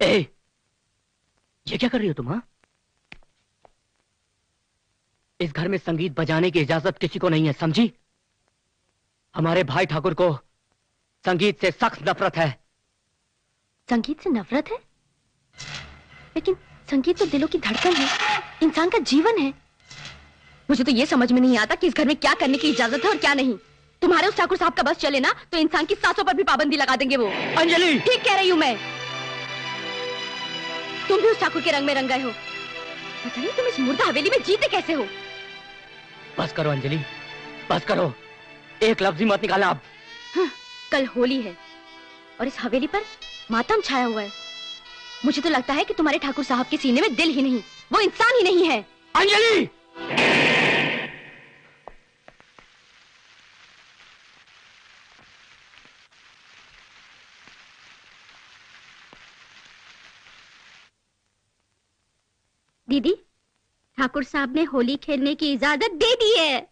ए, ये क्या कर रही हो तुम? हाँ, इस घर में संगीत बजाने की इजाजत किसी को नहीं है, समझी? हमारे भाई ठाकुर को संगीत से सख्त नफरत है। संगीत से नफरत है? लेकिन संगीत तो दिलों की धड़कन है, इंसान का जीवन है। मुझे तो ये समझ में नहीं आता कि इस घर में क्या करने की इजाजत है और क्या नहीं। तुम्हारे उस ठाकुर साहब का बस चले ना, तो इंसान की सांसों पर भी पाबंदी लगा देंगे वो। अंजलि, ठीक कह रही हूँ मैं। तुम भी उस ठाकुर के रंग में रंग गए हो। पता नहीं तुम इस मुर्दा हवेली में जीते कैसे हो। बस करो अंजलि, बस करो, एक लफ्ज ही मत निकालना आप। हाँ, कल होली है और इस हवेली पर मातम छाया हुआ है। मुझे तो लगता है कि तुम्हारे ठाकुर साहब के सीने में दिल ही नहीं, वो इंसान ही नहीं है। अंजलि! दीदी, ठाकुर साहब ने होली खेलने की इजाजत दे दी है।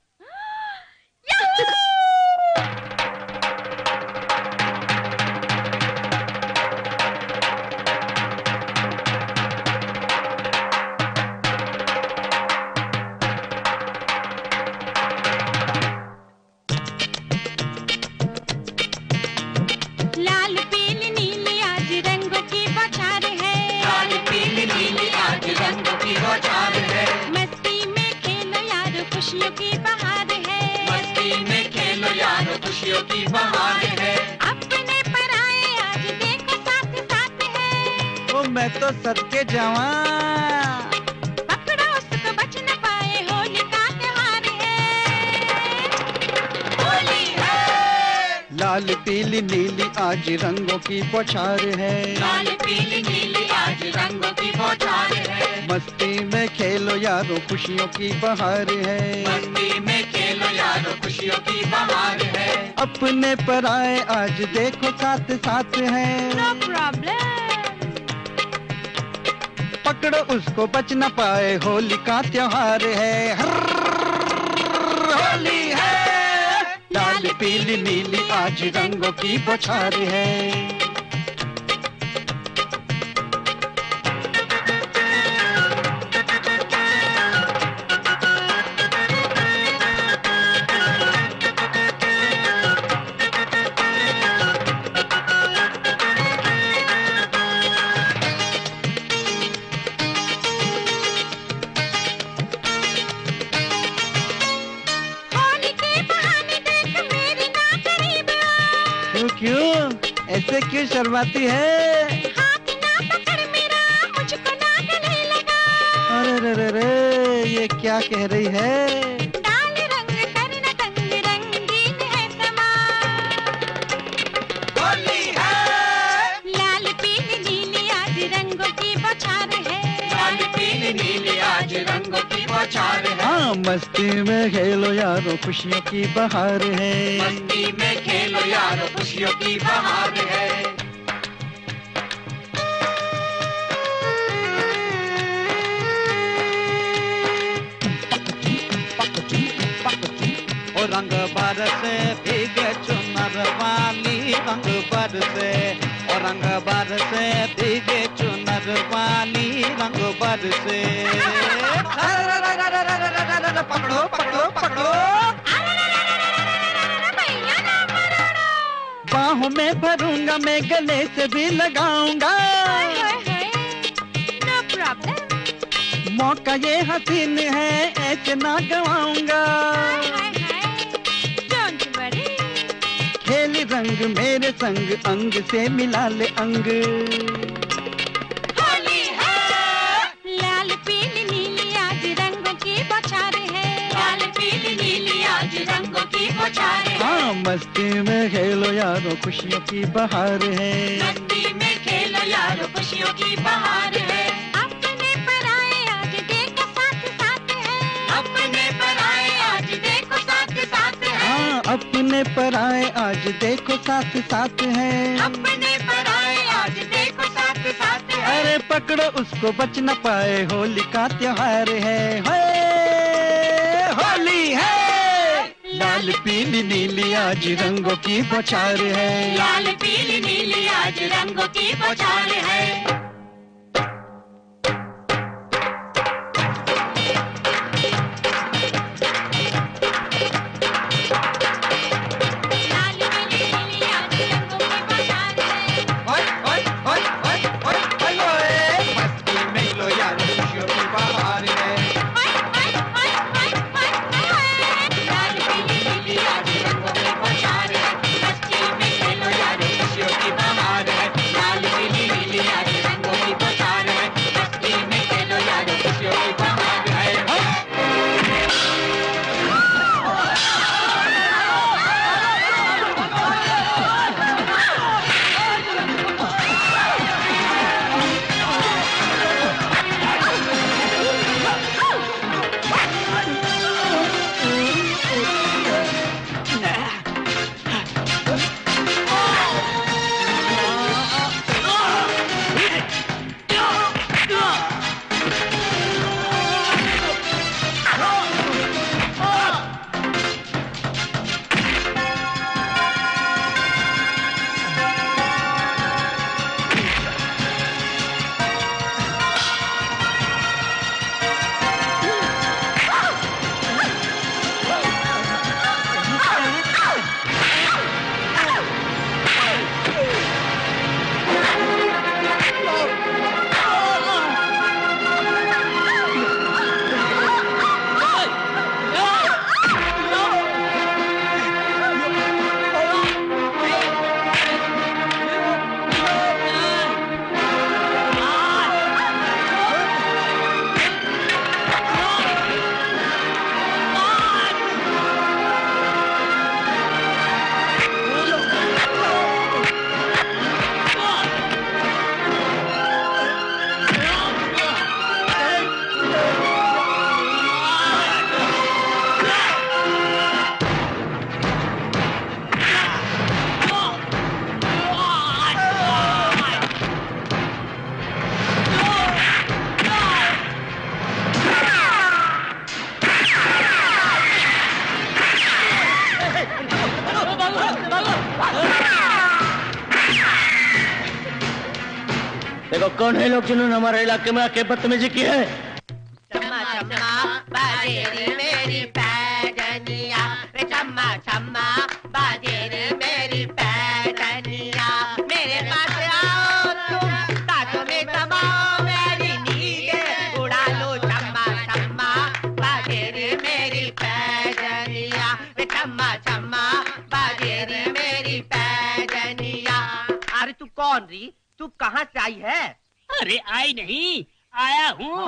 लाल पीली नीली आज रंगों की बौछार है। लाल पीली नीली आज रंगों की बौछार है। मस्ती में खेलो यारो खुशियों की बहार है। मस्ती में खेलो यारो खुशियों की बहार है। अपने पराए आज देखो साथ साथ है। ओ मैं तो सदके जवान, पकड़ो उसको बच न पाए, होली का त्योहार है। होली है। लाल पीली नीली आज रंगों की बौछार है। लाल पीली नीली आज रंगों की बौछार है। मस्ती में खेलो यारो खुशियों की बहार है। मस्ती में खेलो यारो खुशियों की बहार है। अपने पराए आज देखो साथ साथ है। No problem. पकड़ो उसको बच न पाए, होली का त्योहार है। होली है। लाल पीली नीली आज रंगों की बौछार है। होली के बहाने देख मेरी ना करीब आ। क्यों क्यों ऐसे क्यों शर्माती है? हाथ ना पकड़ मेरा, मुझको ना गले लगा। अरे रे रे रे, ये क्या कह रही है? डाल रंग करना तंग, रंगीन है समा। होली है। लाल पीली नीली आज रंगों की बौछार है। लाल पीली नीली आज रंगों की बौछार है। हाँ मस्ती में खेलो यारो खुशियों की बहार है। मस्ती में खेलो यारो खुशियों की बहार है। ओ रंग बरसे भीगे चुनर वाली, रंग बरसे ओ रंग बरसे भीगे चुनर वाली, रंग बरसे। पकड़ो पकड़ो पकड़ो, बाहों में भरूंगा मैं, गले से भी लगाऊंगा। No problem. मौका ये हसीन है, ऐसे ना गवाऊंगा। Don't worry. खेल रंग मेरे संग, अंग से मिला ले अंग। होली है। लाल पीली नीली आज रंगों की बौछार है। लाल पीली नीली आज रंगों की बौछार है। हाँ मस्ती में खेलो यारो खुशियों की बहार है। मस्ती में खेलो यारो खुशियों की बहार है। अपने पराए आज देखो साथ साथ है। अपने पराए आज देखो साथ साथ है। हाँ अपने पराए आज देखो साथ साथ है। अपने पराए आज देखो साथ साथ है। अरे पकड़ो उसको बच न पाए, होली का त्योहार है। होली है। लाल पीली नीली आज रंगों की बौछार है। लाल पीली नीली आज रंगों की बौछार है। मस्ती में लो यार खुशियों की बहार है। लाल पीली नीली आज रंगों की बौछार है। मस्ती में खेलो यारो खुशियों की बहार है। लाल पीली नीली आज रंगों कौन है लोग जिन्होंने हमारे इलाके में आके बदतमीजी की है? चम्मा चम्मा बाजे रे मेरी पैजनिया, रे चम्मा चम्मा बाजे रे मेरी पैजनिया। मेरे पास आओ तुम, ताकि में दबाओ मेरी नींद उड़ा लो। चम्मा चम्मा बाजे रे मेरी पैजनिया, रे चम्मा चम्मा बाजे रे मेरी पैजनिया। अरे तू कौन री? तू कहाँ से आई है? अरे आई नहीं, आया हूँ।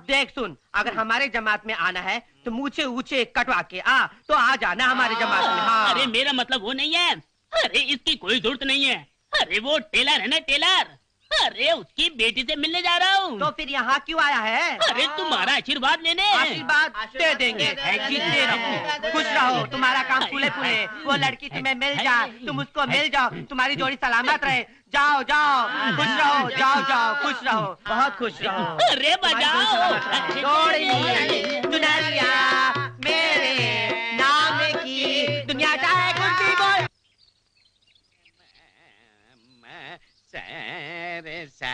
देख सुन, अगर हमारे जमात में आना है तो मूछे ऊंचे कटवा के आ, तो आ जाना हमारे जमात में। हाँ। अरे मेरा मतलब वो नहीं है। अरे इसकी कोई जरूरत नहीं है। अरे वो टेलर है ना, टेलर। अरे उसकी बेटी से मिलने जा रहा हूँ। तो फिर यहाँ क्यों आया है? अरे तुम्हारा आशीर्वाद लेने। आशीर्वाद दे देंगे, जीते रहो, खुश रहो, तुम्हारा काम फूले फूले। वो लड़की तुम्हें मिल जाए, तुम उसको मिल जाओ, तुम्हारी जोड़ी सलामत रहे। जाओ जाओ, खुश रहो, जाओ जाओ, खुश रहो, बहुत खुश रहो। अरे बजाओ। चुनरिया मेरे नाम की दुनिया चाहे कुछ भी बोल। रे सा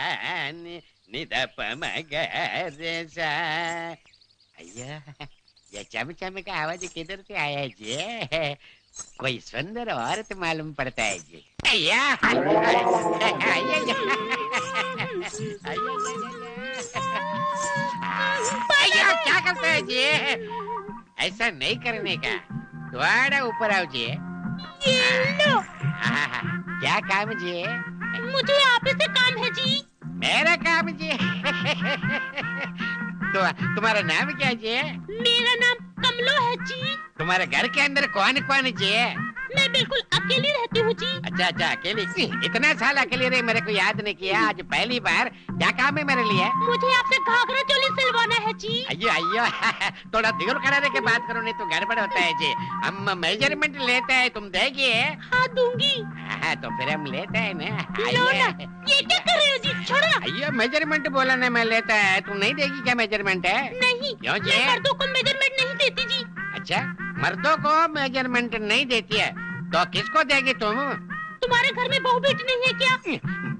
निदप मगरे सा। अय्या, ये चम का आवाज किधर से आया जी? कोई सुंदर औरत मालूम पड़ता है जी। अय्या, अय्या, क्या करते हैं जी? ऐसा नहीं करने का, थोड़ा ऊपर आओ जी। क्या काम जी? मुझे आप से काम है जी। मेरा काम जी। तो तुम्हारा नाम क्या जी? मेरा नाम कमलो है जी। तुम्हारे घर के अंदर कौन कौन जी? मैं बिल्कुल अकेली रहती हूँ जी। अच्छा अच्छा, अकेली? इतना साल अकेली रही, मेरे को याद नहीं किया। आज पहली बार। क्या काम है मेरे लिए? मुझे आपसे घाघरा चोली सिलवाना है जी। अयो अयो, थोड़ा दिल कराने के बात करो, नहीं तो गड़बड़ होता है जी। हम मेजरमेंट लेते हैं, तुम देगी? हाँ दूंगी। हाँ तो फिर हम लेते हैं ना। ये क्या कर रहे हो जी? छोड़ो। अयो, मेजरमेंट बोला ना मैं लेता है, तुम नहीं देगी क्या मेजरमेंट है? नहीं, क्यों जी? मैं मर्दों को मेजरमेंट नहीं देती जी। अच्छा, मर्दों को मेजरमेंट नहीं देती है तो किसको देगी तुम? तुम्हारे घर में बहू बेटी नहीं है क्या?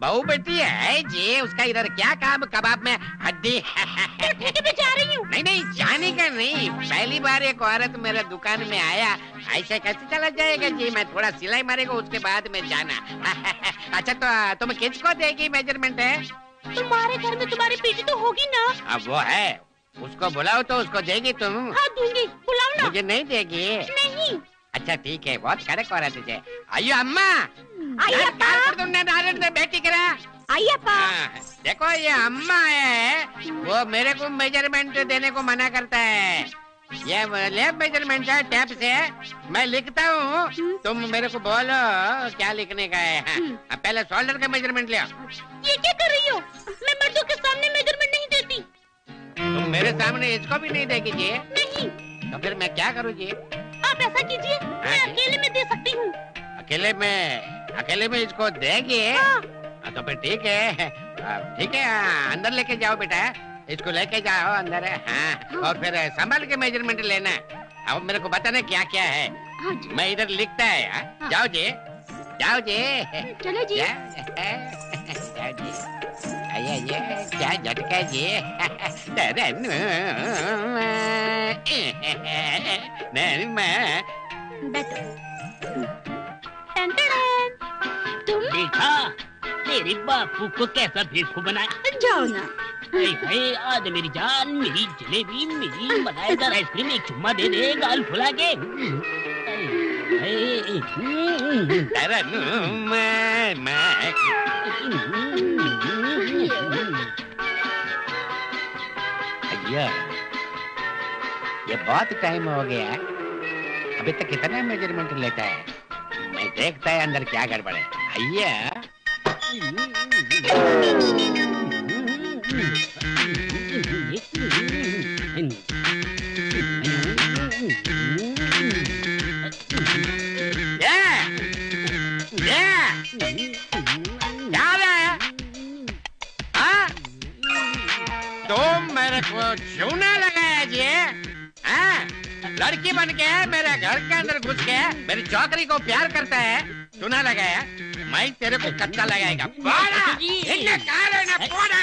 बहू बेटी है जी, उसका इधर क्या काम? कबाब में हड्डी। तो ठेके पे जा रही हूँ। नहीं नहीं, जाने का नहीं। पहली बार एक औरत मेरे दुकान में आया, ऐसे कैसे चला जाएगा जी? मैं थोड़ा सिलाई मारेगा, उसके बाद में जाना। अच्छा, तो तुम किसको देगी मेजरमेंट है? तुम्हारे घर में तुम्हारी बेटी तो होगी ना? अब वो है, उसको बुलाओ तो उसको देगी तुम? हाँ दूंगी, बुलाओ ना। मुझे नहीं देगी? नहीं। अच्छा ठीक है, बहुत कड़क औरत है। आइयो अम्मा, आइए बेटी करा। आइए देखो ये अम्मा है, वो मेरे को मेजरमेंट देने को मना करता है। ये लेब मेजरमेंट है, टेप से मैं लिखता हूँ, तुम मेरे को बोलो क्या लिखने का है। हाँ, पहले शोल्डर का मेजरमेंट ले। ये क्या कर रही हो? मैं मर्दों के सामने मेजरमेंट नहीं देती। तुम मेरे सामने इसको भी नहीं देगी जी? नहीं। तो फिर मैं क्या करूँ जी? आप ऐसा कीजिए, मैं अकेले में दे सकती हूँ। अकेले में इसको देगी? तो फिर ठीक है, ठीक है, अंदर लेके जाओ बेटा, इसको लेके जाओ अंदर। हाँ, और फिर संभाल के मेजरमेंट लेना। अब मेरे को बताना क्या क्या है। मैं इधर लिखता है। जाओ जी, जाओ जी, चलो जी। जाओ जी। आइए, क्या झटका जी? तुम देखा मेरे बापू को कैसा भेदू बनाया? जाओ ना। आज मेरी जान, मेरी जलेबी, मेरी मलाईदार आइसक्रीम, एक चुम्मा दे दे गाल फुला के। ये बहुत टाइम हो गया, अभी तक कितना मेजरमेंट लेता है? मैं देखता है अंदर क्या गड़बड़ है। भैया तुम मेरे को चूना लगाया जी? लड़की बन के मेरे घर के अंदर घुस के मेरी चौकरी को प्यार करता है, चूना लगाया? मैं तेरे को कच्चा लगाएगा। बोला इन्हें कहा रहना बोला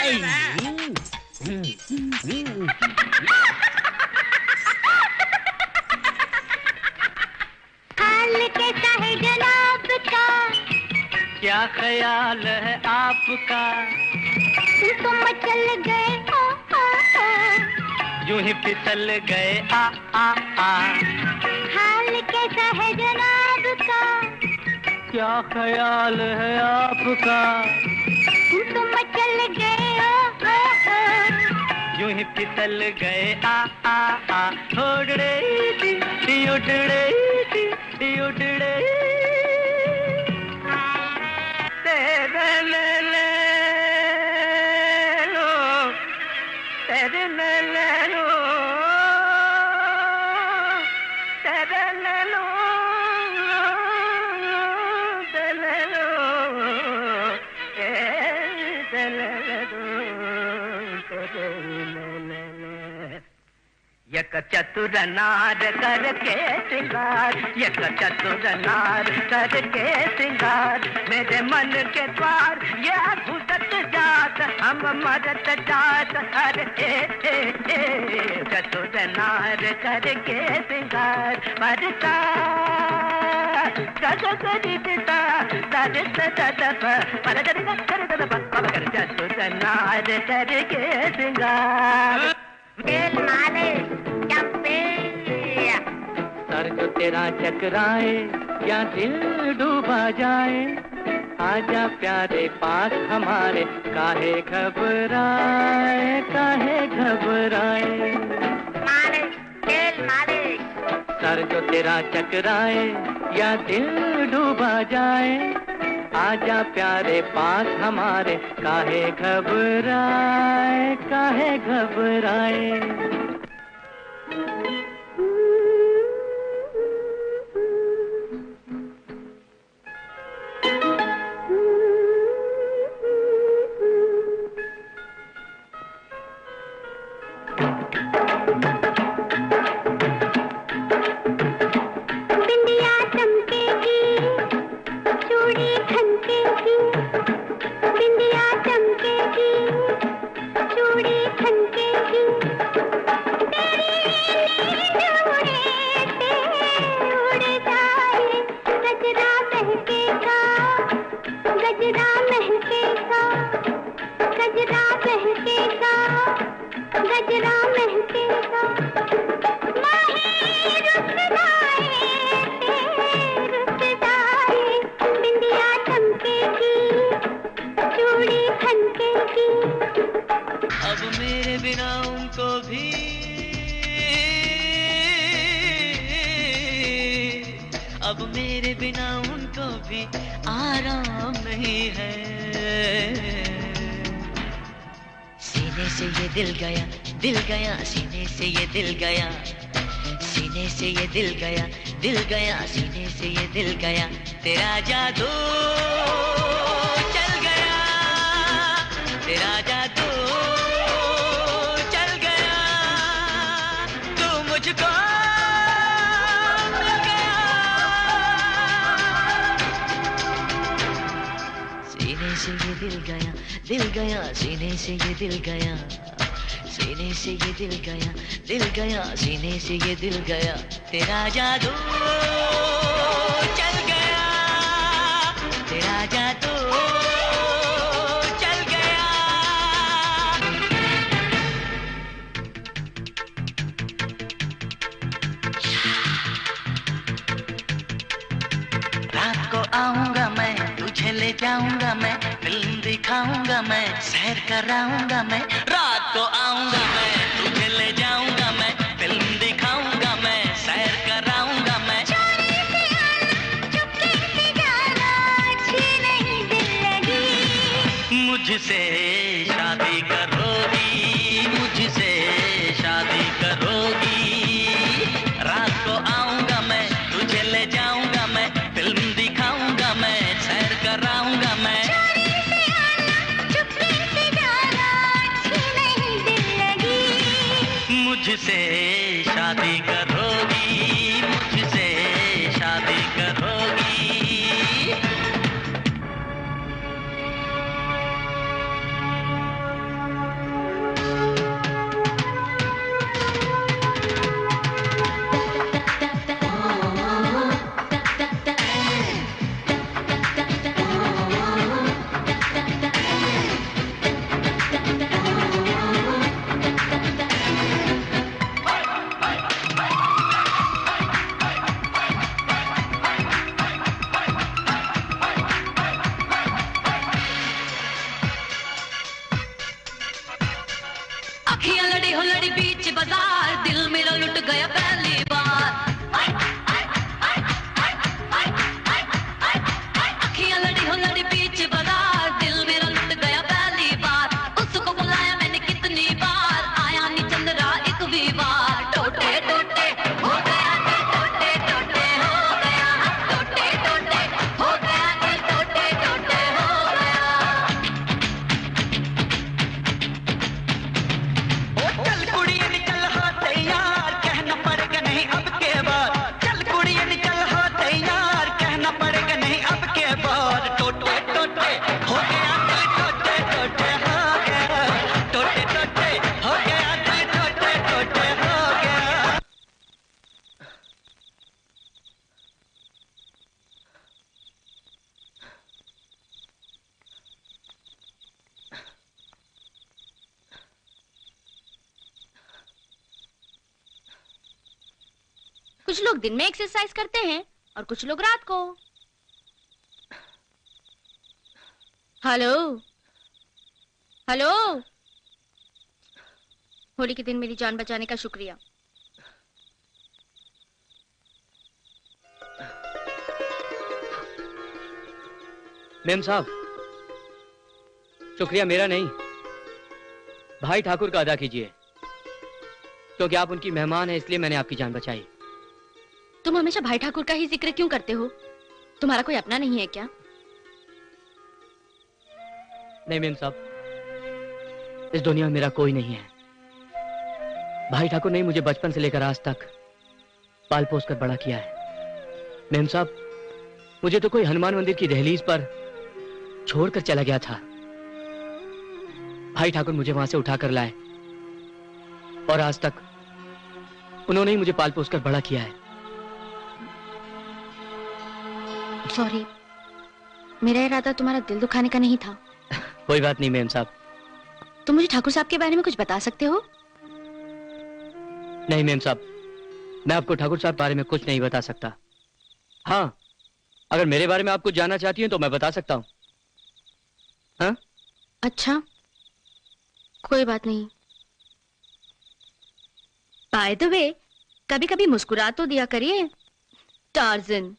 हाल कैसा है जनाब का, क्या ख्याल है आपका, तुम मचल गए यूं ही फिसल गए आ आ आ। हाल कैसा है जनाब का, क्या ख्याल है आपका, तुम मचल गए यूं ही फिसल गए आ आ आ। उड़ड़े टी उड़ड़े टी उड़ड़े तेरे नैनो तेरे नैनो तेरे नैनो यक चतुर नार करके श्रृंगार, यक चतुर नार करके श्रृंगार, मेरे मन के द्वार ये घुसत जात हम मरत जात। अरे चतुर नार करके श्रृंगार बरसा चतुर नार करके श्रृंगार। सर जो तेरा चकराए क्या दिल डूबा जाए, आजा प्यारे पास हमारे काहे घबराए काहे घबराए। सर जो तेरा चकराए या दिल डूबा जाए, आजा प्यारे पास हमारे काहे घबराए काहे घबराए। अब मेरे बिना उनको भी आराम नहीं है। सीने से ये दिल गया सीने से ये दिल गया, सीने से ये दिल गया सीने से ये दिल गया। तेरा जादू चल गया, तेरा जादू चल गया, तू मुझको से ये दिल गया सीने से ये दिल गया, सीने से ये दिल गया सीने से ये दिल गया। तेरा जादू चल गया, तेरा जादू चल गया। रात को आऊंगा मैं, तुझे ले जाऊंगा मैं, फिल्म दिखाऊंगा मैं, सैर कराऊंगा मैं। रात को आऊंगा मैं, तुझे ले जाऊंगा मैं, फिल्म दिखाऊंगा मैं, सैर कराऊंगा मैं। चोरी से आना, चुपके से जाना, अच्छी नहीं दिल लगी। मुझसे शादी करोगी, मुझसे शादी करोगी। रात को आऊंगा मैं, तुझे ले जाऊंगा मैं, फिल्म दिखाऊंगा मैं, सैर कराऊंगा मैं। मुझसे शादी करोगी, मुझसे शादी करोगी। कुछ लोग दिन में एक्सरसाइज करते हैं और कुछ लोग रात को। हेलो हेलो, होली के दिन मेरी जान बचाने का शुक्रिया। मेम साहब, शुक्रिया मेरा नहीं, भाई ठाकुर का अदा कीजिए, क्योंकि आप उनकी मेहमान हैं, इसलिए मैंने आपकी जान बचाई। तुम हमेशा भाई ठाकुर का ही जिक्र क्यों करते हो? तुम्हारा कोई अपना नहीं है क्या? नहीं मेम साहब, इस दुनिया में मेरा कोई नहीं है। भाई ठाकुर ने मुझे बचपन से लेकर आज तक पाल पोस कर बड़ा किया है। मेम साहब, मुझे तो कोई हनुमान मंदिर की दहलीज पर छोड़कर चला गया था, भाई ठाकुर मुझे वहां से उठाकर लाए और आज तक उन्होंने ही मुझे पाल पोस कर बड़ा किया है। सॉरी, मेरा इरादा तुम्हारा दिल दुखाने का नहीं था। कोई बात नहीं मेम साहब। तुम मुझे ठाकुर साहब के बारे में कुछ बता सकते हो? नहीं मेम साहब, मैं आपको ठाकुर साहब के बारे में कुछ नहीं बता सकता। हाँ, अगर मेरे बारे में आप कुछ जानना चाहती हैं तो मैं बता सकता हूँ। हाँ? अच्छा, कोई बात नहीं। बाय द वे, कभी कभी मुस्कुरा तो दिया करिए, टार्जन।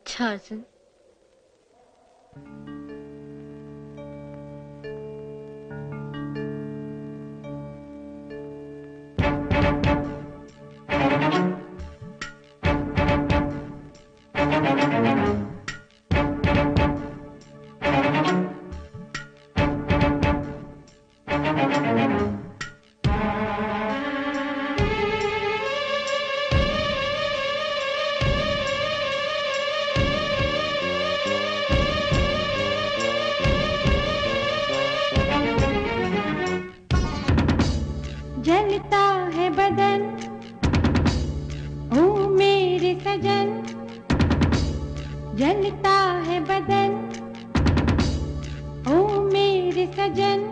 Tarzan. जलता है बदन ओ मेरे सजन, जलता है बदन ओ मेरे सजन,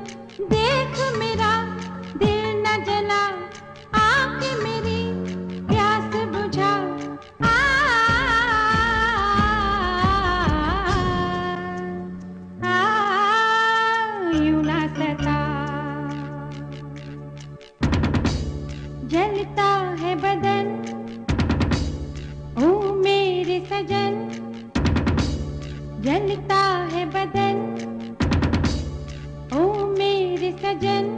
देख मेरा दिल न जला, आके मेरी प्यास बुझा। यूं ना सता, जलता है बदन ओ मेरे सजन, जलता है बदन ओ मेरे सजन।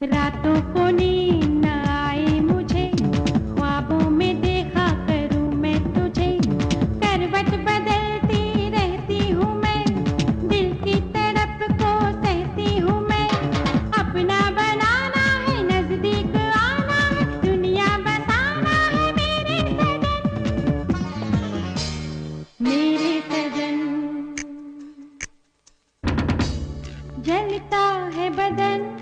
रातों को नींद न आए मुझे, ख्वाबों में देखा करूं मैं तुझे, करवट बदलती रहती हूँ मैं, दिल की तड़प को सहती हूँ मैं। अपना बनाना है, नजदीक आना है, दुनिया बसाना है मेरे सजन, मेरे सजन। जलता है बदन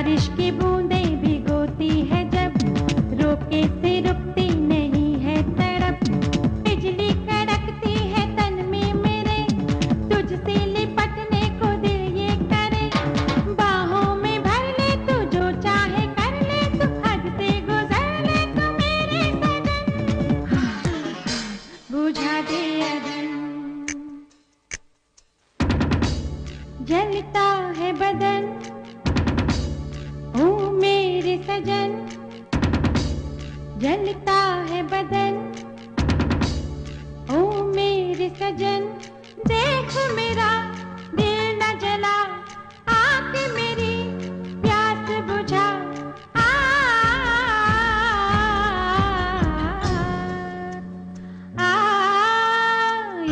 बारिश की बूंदें भिगोती है जब, रोके से रुकती नहीं है तड़प। बिजली कड़कती है तन में मेरे, तुझसे लिपटने को दिल ये करे। बाहों में भर ले तू जो चाहे कर ले, तू हद से गुजर ले तू मेरे सजन, बुझा दे अधन। जलता है बदन ओ मेरे सजन, जलता है बदन ओ मेरे सजन। देख मेरा दिल न जला, आके मेरी प्यास बुझा।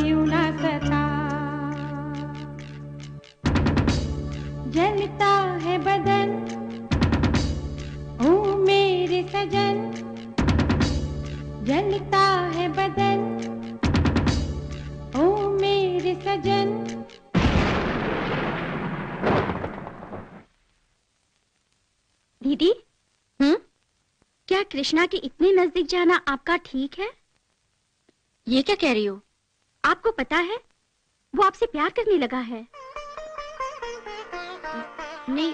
यूं ना सता। जलता है बदन ओ मेरे सजन, जलता है बदन ओ मेरे सजन। दीदी, क्या कृष्णा के इतने नजदीक जाना आपका ठीक है? ये क्या कह रही हो? आपको पता है वो आपसे प्यार करने लगा है। नहीं,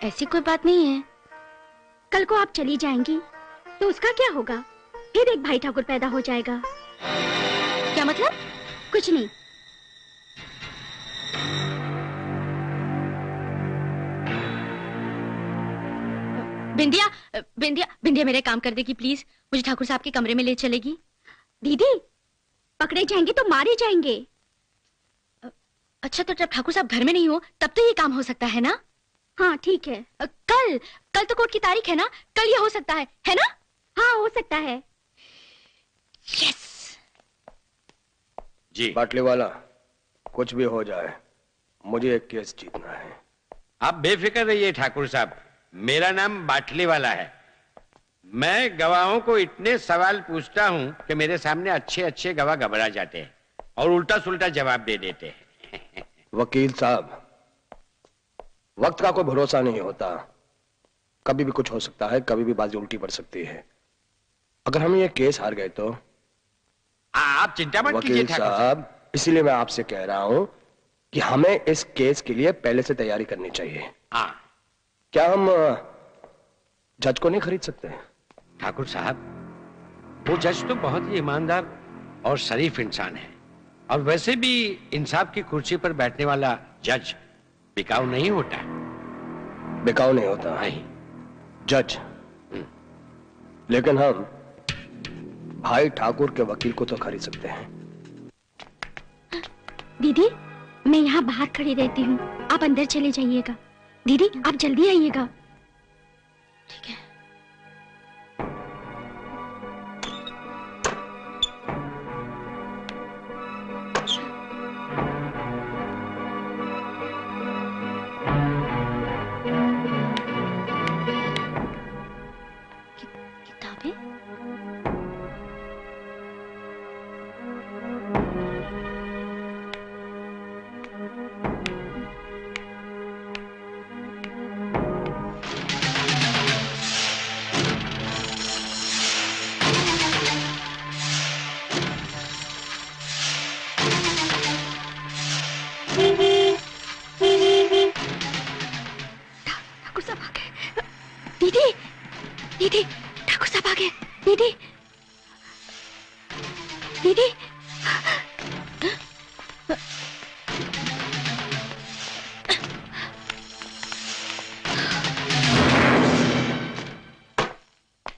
ऐसी कोई बात नहीं है। कल को आप चली जाएंगी तो उसका क्या होगा? फिर एक भाई ठाकुर पैदा हो जाएगा। क्या मतलब? कुछ नहीं। बिंदिया, बिंदिया, बिंदिया मेरा काम कर देगी प्लीज। मुझे ठाकुर साहब के कमरे में ले चलेगी। दीदी, पकड़े जाएंगे तो मारे जाएंगे। अच्छा, तो जब ठाकुर साहब घर में नहीं हो तब तो ये काम हो सकता है ना? हाँ ठीक है। कल तो कोर्ट की तारीख है ना? कल ये हो सकता है ना? हाँ हो सकता है। यस जी। बाटली वाला, कुछ भी हो जाए मुझे एक केस जीतना है। आप बेफिक्र रहिए ठाकुर साहब, मेरा नाम बाटली वाला है। मैं गवाहों को इतने सवाल पूछता हूँ कि मेरे सामने अच्छे अच्छे गवाह घबरा जाते हैं और उल्टा सुल्टा जवाब दे देते हैं। वकील साहब, वक्त का कोई भरोसा नहीं होता। कभी भी कुछ हो सकता है, कभी भी बाजी उल्टी पड़ सकती है। अगर हम ये केस हार गए तो? आप चिंता मत कीजिए वकील साहब, इसीलिए मैं आपसे कह रहा हूं कि हमें इस केस के लिए पहले से तैयारी करनी चाहिए। क्या हम जज को नहीं खरीद सकते? ठाकुर साहब, वो जज तो बहुत ही ईमानदार और शरीफ इंसान है, और वैसे भी इंसाफ की कुर्सी पर बैठने वाला जज बिकाऊ नहीं होता। बिकाऊ नहीं होता? नहीं। जज, लेकिन हम भाई ठाकुर के वकील को तो खरीद सकते हैं। दीदी, मैं यहाँ बाहर खड़ी रहती हूँ, आप अंदर चले जाइएगा। दीदी, आप जल्दी आइएगा। ठीक है।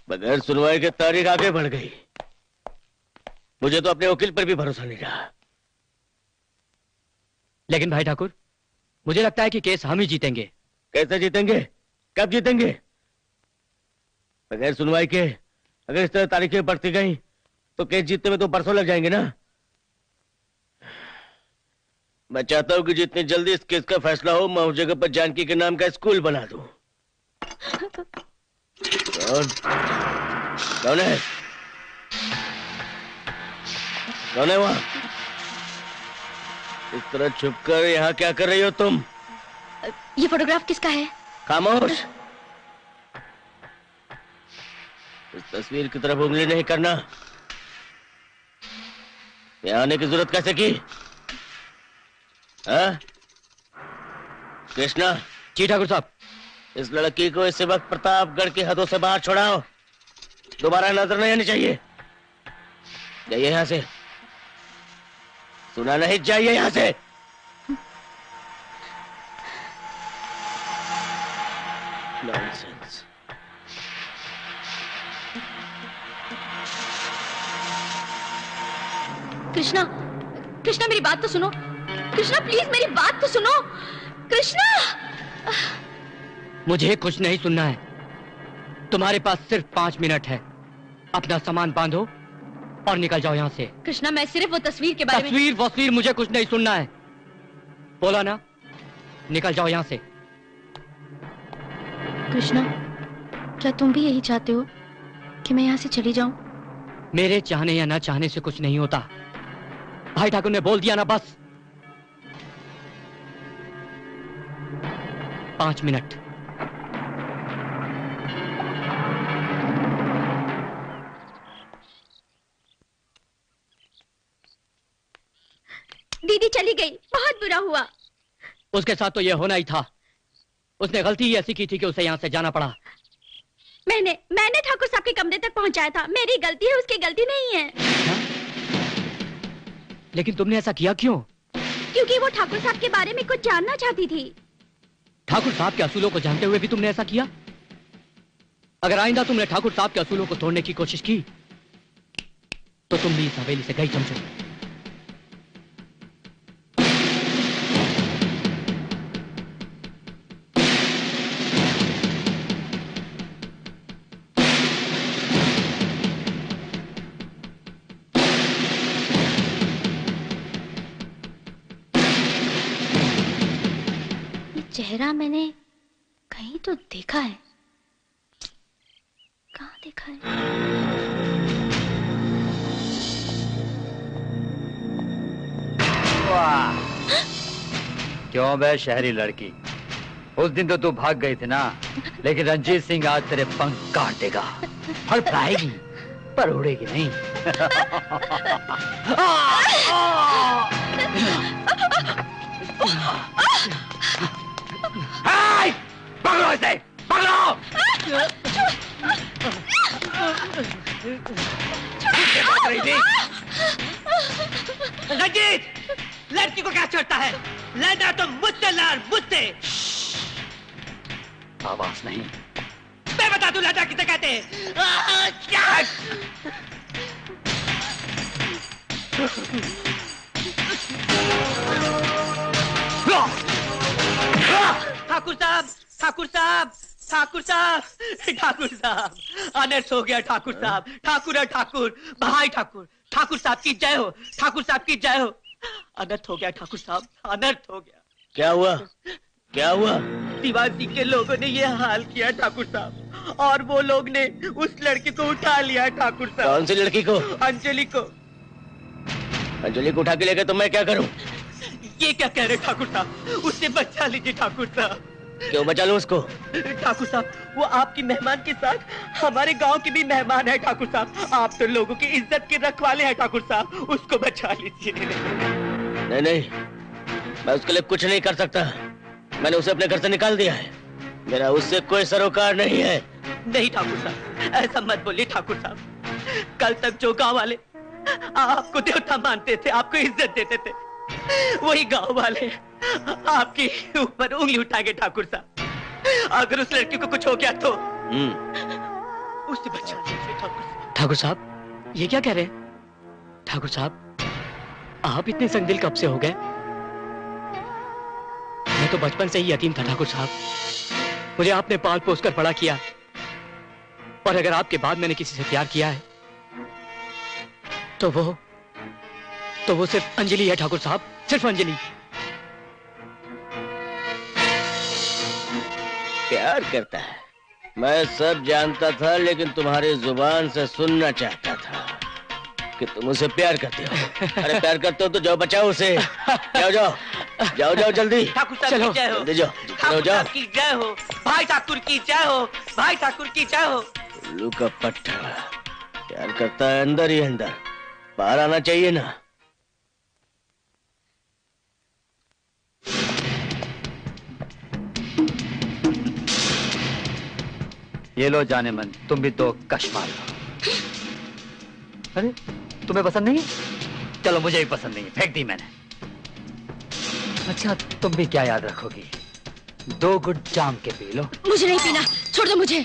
बगैर सुनवाई के तारीख आगे बढ़ गई। मुझे तो अपने वकील पर भी भरोसा नहीं रहा। लेकिन भाई ठाकुर, मुझे लगता है कि केस हम ही जीतेंगे। कैसे जीतेंगे? कब जीतेंगे? बगैर सुनवाई के अगर इस तरह तारीखें बढ़ती गई तो केस जीतने में तो बरसों लग जाएंगे ना। मैं चाहता हूं कि जितनी जल्दी इस केस का फैसला हो, मैं उस जगह पर जानकी के नाम का स्कूल बना दूं। कौन है? कौन है वहां? इस तरह छुपकर यहाँ क्या कर रही हो तुम? ये फोटोग्राफ किसका है? खामोश। इस तस्वीर की तरफ उंगली नहीं करना। यहाँ आने की जरूरत कैसे की? हाँ? कृष्णा। जी ठाकुर साहब। इस लड़की को इसी वक्त प्रतापगढ़ की हदों से बाहर छोड़ाओ। दोबारा नजर नहीं आनी चाहिए। जाइए यहाँ से। सुना नहीं, जाइए यहाँ से। नॉनसेंस। कृष्णा, कृष्णा मेरी बात तो सुनो। कृष्णा प्लीज मेरी बात तो सुनो। कृष्णा। मुझे कुछ नहीं सुनना है। तुम्हारे पास सिर्फ 5 मिनट है। अपना सामान बांधो और निकल जाओ यहाँ से। कृष्णा मैं सिर्फ वो तस्वीर के बारे में। तस्वीर मुझे कुछ नहीं सुनना है। बोला ना, निकल जाओ यहाँ से। कृष्णा, क्या तुम भी यही चाहते हो कि मैं यहाँ से चली जाऊं? मेरे चाहने या ना चाहने से कुछ नहीं होता। भाई ठाकुर ने बोल दिया ना, बस। 5 मिनट। दीदी चली गई, बहुत बुरा हुआ। उसके साथ तो यह होना ही था। उसने गलती ही ऐसी की थी कि उसे यहाँ से जाना पड़ा। मैंने ठाकुर साहब के कमरे तक पहुंचाया था। मेरी गलती है, उसकी गलती नहीं है। लेकिन तुमने ऐसा किया क्यों? क्योंकि वो ठाकुर साहब के बारे में कुछ जानना चाहती थी। ठाकुर साहब के असूलों को जानते हुए भी तुमने ऐसा किया? अगर आइंदा तुमने ठाकुर साहब के असूलों को तोड़ने की कोशिश की तो तुम भी इस हवेली से गई समझो। चेहरा मैंने कहीं तो देखा है। कहाँ देखा है? वाह! क्यों बे शहरी लड़की, उस दिन तो तू भाग गई थी ना, लेकिन रंजीत सिंह आज तेरे पंख काट देगा। फड़फड़ाएगी पर उड़ेगी नहीं। पकड़ो इसे, पकड़ो! रंजीत, लड़की को क्या चढ़ता है? लड़ना तो मुझसे लड़, मुझसे। आवाज नहीं। मैं बता दूं लड़ना किसे कहते हैं? ठाकुर साहब, ठाकुर साहब, ठाकुर साहब, ठाकुर साहब, अनर्थ हो गया ठाकुर साहब। ठाकुर है ठाकुर, भाई ठाकुर, ठाकुर साहब की जय हो, ठाकुर साहब की जय हो। अनर्थ हो गया ठाकुर साहब, अनर्थ हो गया। क्या हुआ? क्या हुआ? दीवान सिंह के लोगों ने ये हाल किया ठाकुर साहब, और वो लोग ने उस लड़की को उठा लिया ठाकुर साहब। कौन सी लड़की को? अंजलि को। अंजलि को उठा के लेके तो मैं क्या करूं? ये क्या कह रहे ठाकुर साहब? उससे बचा लीजिए ठाकुर साहब। क्यों बचा लूं उसको? ठाकुर साहब, वो आपकी मेहमान के साथ हमारे गांव के भी मेहमान है ठाकुर साहब। आप तो लोगों की इज्जत के रखवाले हैं ठाकुर साहब, उसको बचा लीजिए। नहीं नहीं, मैं उसके लिए कुछ नहीं कर सकता। मैंने उसे अपने घर से निकाल दिया है। मेरा उससे कोई सरोकार नहीं है। नहीं ठाकुर साहब, ऐसा मत बोलिए ठाकुर साहब। कल तक जो गांव वाले आपको देवता मानते थे, आपको इज्जत देते थे, वही गांव वाले आपके ऊपर उंगली उठाएंगे ठाकुर साहब। अगर उस लड़की को कुछ हो गया तो उससे बचा लीजिए ठाकुर साहब। ठाकुर साहब, ये क्या कह रहे हैं? ठाकुर साहब, आप इतने संगदिल कब से हो गए? मैं तो बचपन से ही यतीम था ठाकुर साहब। मुझे आपने पाल पोस कर बड़ा किया, और अगर आपके बाद मैंने किसी से प्यार किया है तो वो सिर्फ अंजलि है ठाकुर साहब, सिर्फ अंजलि। प्यार करता है, मैं सब जानता था, लेकिन तुम्हारी जुबान से सुनना चाहता था कि तुम उसे प्यार करते हो। अरे प्यार करते हो तो जाओ बचाओ उसे। जाओ जाओ। जाओ जाओ जल्दी। ठाकुर साहब की जय हो। जल्दी जाओ। ठाकुर जाओ साहब की जय हो। भाई ठाकुर की जय हो। भाई ठाकुर की जय हो। उल्लू का पट्टा प्यार करता है अंदर ही अंदर, बाहर आना चाहिए ना। ये लो जाने मन, तुम भी तो कश मार लो। अरे तुम्हें पसंद नहीं? चलो मुझे भी पसंद नहीं, फेंक दी मैंने। अच्छा तुम भी क्या याद रखोगी? 2 गुट जाम के पी लो। मुझे नहीं पीना, छोड़ दो मुझे।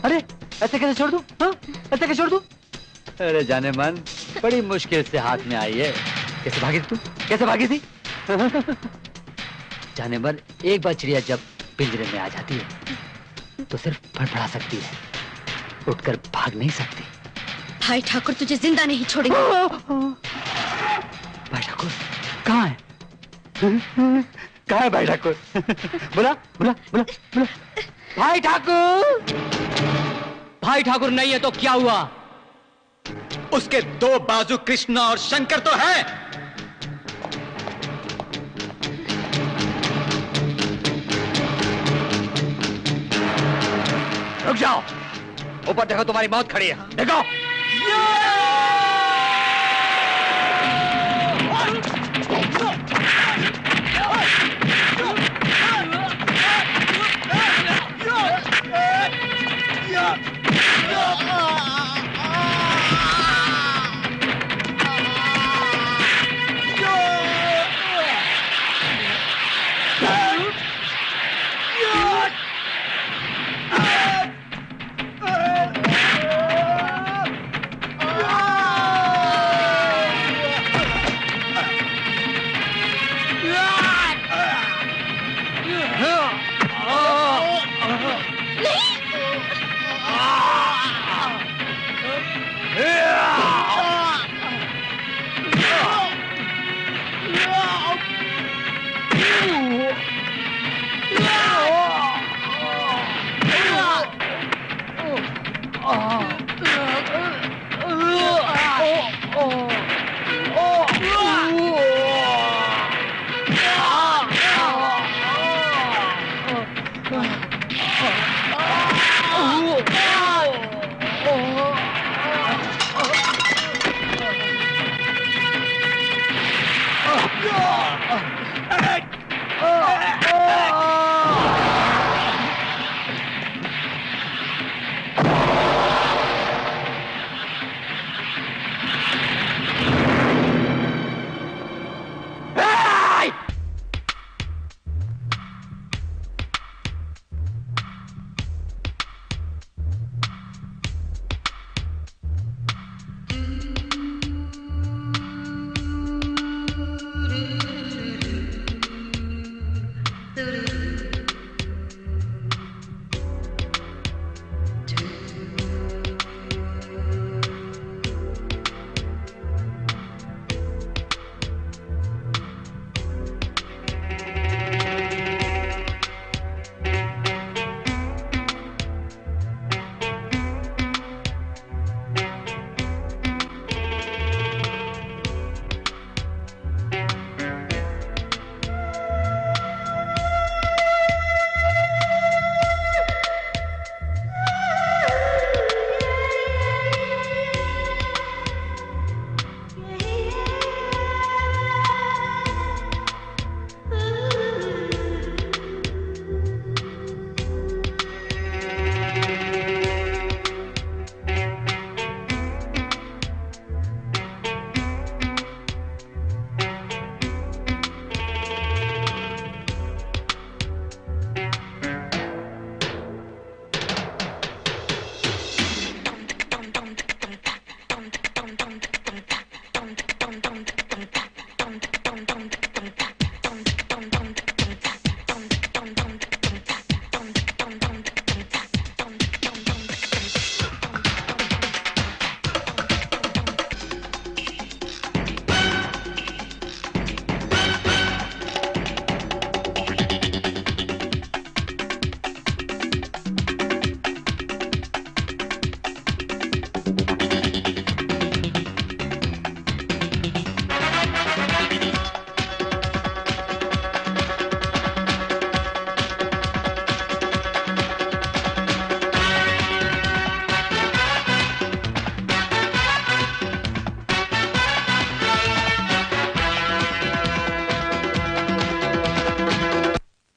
अरे ऐसे कैसे छोड़ दूं? हाँ? ऐसे कैसे छोड़ दूं? अरे जाने मन, बड़ी मुश्किल से हाथ में आई है। कैसे भागी थी तू? कैसे भागी थी? जाने मन, एक बार चिड़िया जब पिंजरे में आ जाती है तो सिर्फ फड़फड़ा सकती है, उठकर भाग नहीं सकती। भाई ठाकुर तुझे जिंदा नहीं छोड़ेंगे। भाई ठाकुर कहाँ है? कहाँ है भाई ठाकुर? बुला बुला बुला बुला। भाई ठाकुर! भाई ठाकुर नहीं है तो क्या हुआ? उसके 2 बाजू कृष्ण और शंकर तो है। रुक जाओ, ऊपर देखो तुम्हारी मौत खड़ी है, देखो।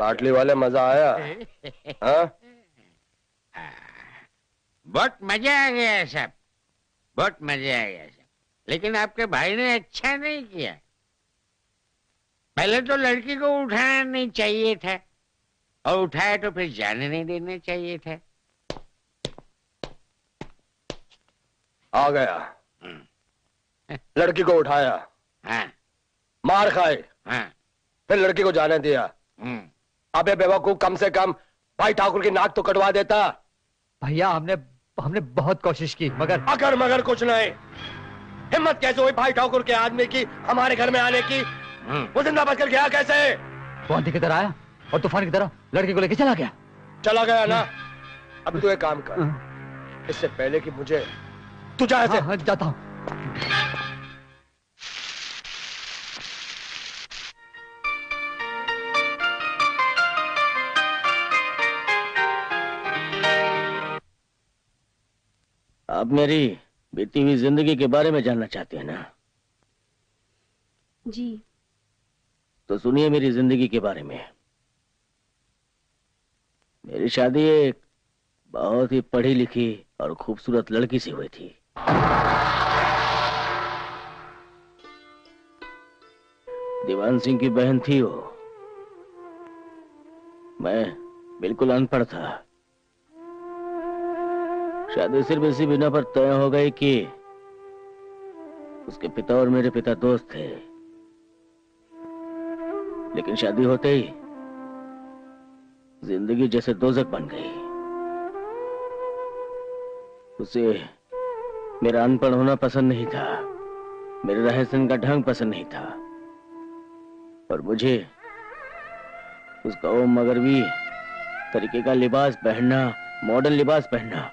पाटली वाले मजा आया? हाँ? बहुत मजा आ गया साहब, बहुत मजा आ गया साहब। लेकिन आपके भाई ने अच्छा नहीं किया। पहले तो लड़की को उठाना नहीं चाहिए था, और उठाया तो फिर जाने नहीं देना चाहिए था। आ गया, लड़की को उठाया, हाँ, मार खाए, हाँ, फिर लड़की को जाने दिया। अबे बेवकूफ, कम से कम भाई ठाकुर की नाक तो कटवा देता। भैया हमने बहुत कोशिश की, मगर अगर मगर कुछ नहीं। हिम्मत कैसे हुई भाई ठाकुर के आदमी की हमारे घर में आने की? वो जिंदा बचकर गया कैसे? वो आंधी की तरह आया और तूफान की तरह लड़की को लेके चला गया। चला गया ना? अब तू एक काम कर, इससे पहले कि मुझे तू जा ऐसे। हाँ, जाता हूँ। आप मेरी बीती हुई जिंदगी के बारे में जानना चाहते हैं ना? जी। तो सुनिए मेरी जिंदगी के बारे में। मेरी शादी एक बहुत ही पढ़ी लिखी और खूबसूरत लड़की से हुई थी। दीवान सिंह की बहन थी वो। मैं बिल्कुल अनपढ़ था। शादी सिर्फ इसी बिना पर तय हो गई कि उसके पिता और मेरे पिता दोस्त थे, लेकिन शादी होते ही जिंदगी जैसे दोजख बन गई। उसे मेरा अनपढ़ होना पसंद नहीं था, मेरे रहन का ढंग पसंद नहीं था, और मुझे उसका वो मगरबी तरीके का लिबास पहनना, मॉडर्न लिबास पहनना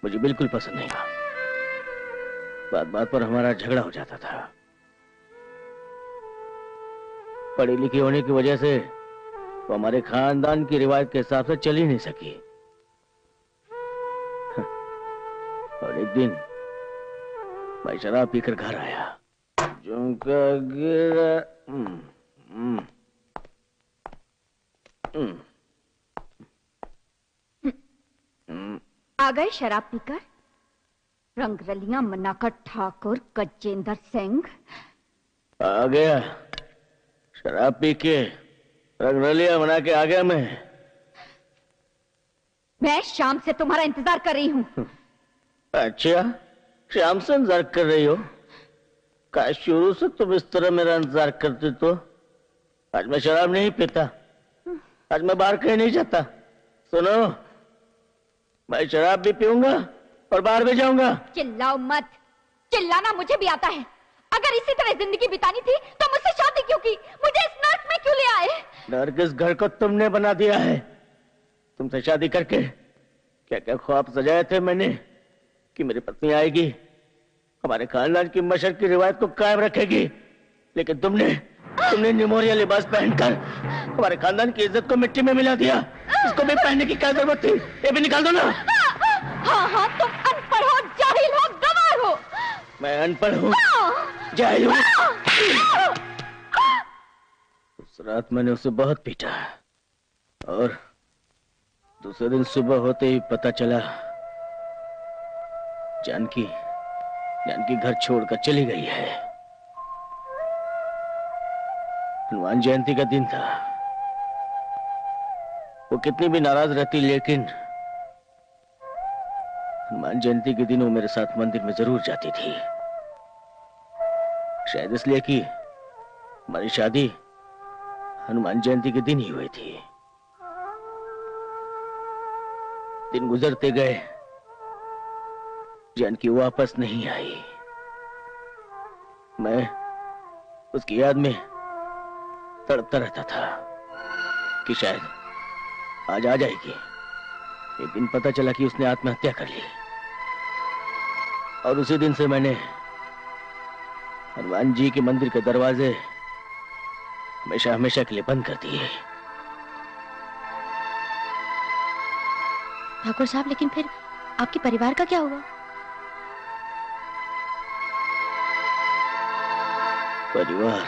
मुझे बिल्कुल पसंद नहीं था। बात बात पर हमारा झगड़ा हो जाता था। पढ़ी लिखी होने की वजह से वो हमारे खानदान की रिवायत के हिसाब से चल ही नहीं सकी। और एक दिन मैं शराब पीकर घर आया। झुमका गिरा, आ गए शराब पीकर रंगरलियां मनाकर ठाकुर गजेंद्र सिंह। आ गया, शराब पी के रंगरलियां मना के आ गया मैं शाम से तुम्हारा इंतजार कर रही हूँ। अच्छा, शाम से इंतजार कर रही हो? का शुरू से तुम इस तरह मेरा इंतजार करते तो आज मैं शराब नहीं पीता, आज मैं बाहर कहीं नहीं जाता। सुनो, मैं शराब भी पीऊंगा और बाहर भी जाऊंगा। चिल्लाओ मत, चिल्लाना मुझे भी आता है। अगर इसी तरह जिंदगी बितानी थी तो मुझसे शादी क्यों की? मुझे इस नर्क में क्यों ले आए? नरगिस घर को तुमने बना दिया है। तुमसे शादी करके क्या क्या ख्वाब सजाए थे मैंने कि मेरी पत्नी आएगी, हमारे खानदान की मशर की रिवायत को कायम रखेगी, लेकिन तुमने निमोरिया लिबास पहनकर हमारे खानदान की इज्जत को मिट्टी में मिला दिया। इसको भी पहनने की क्या जरूरत थी? ये भी निकाल दो ना। हाँ हाँ, तुम अनपढ़ हो, जाहिल हो, गंवार हो। मैं अनपढ़ हूँ, जाहिल हूँ। उस रात मैंने उसे बहुत पीटा और दूसरे दिन सुबह होते ही पता चला जानकी घर छोड़कर चली गई है। हनुमान जयंती का दिन था। वो कितनी भी नाराज रहती, लेकिन हनुमान जयंती के दिन वो मेरे साथ मंदिर में जरूर जाती थी। शायद इसलिए कि हमारी शादी हनुमान जयंती के दिन ही हुई थी। दिन गुजरते गए, जानकी वापस नहीं आई। मैं उसकी याद में तड़पता रहता था कि शायद आज आ जाएगी। एक दिन पता चला कि उसने आत्महत्या कर ली, और उसी दिन से मैंने हनुमान जी के मंदिर के दरवाजे हमेशा हमेशा के लिए बंद कर दिए। ठाकुर साहब, लेकिन फिर आपके परिवार का क्या हुआ? परिवार,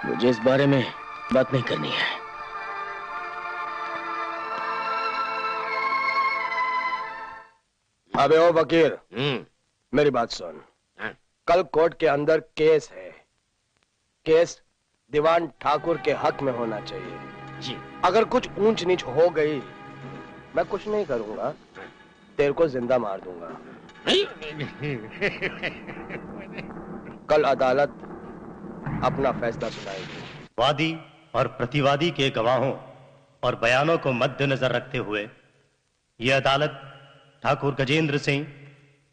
मुझे इस बारे में बात नहीं करनी है। अबे ओ वकील, मेरी बात सुन। कल कोर्ट के अंदर केस है। केस दीवान ठाकुर के हक में होना चाहिए। जी। अगर कुछ ऊंच नीच हो गई, मैं कुछ नहीं करूंगा, तेरे को जिंदा मार दूंगा। कल अदालत अपना फैसला सुनाएगी। वादी और प्रतिवादी के गवाहों और बयानों को मद्देनजर रखते हुए यह अदालत ठाकुर गजेंद्र सिंह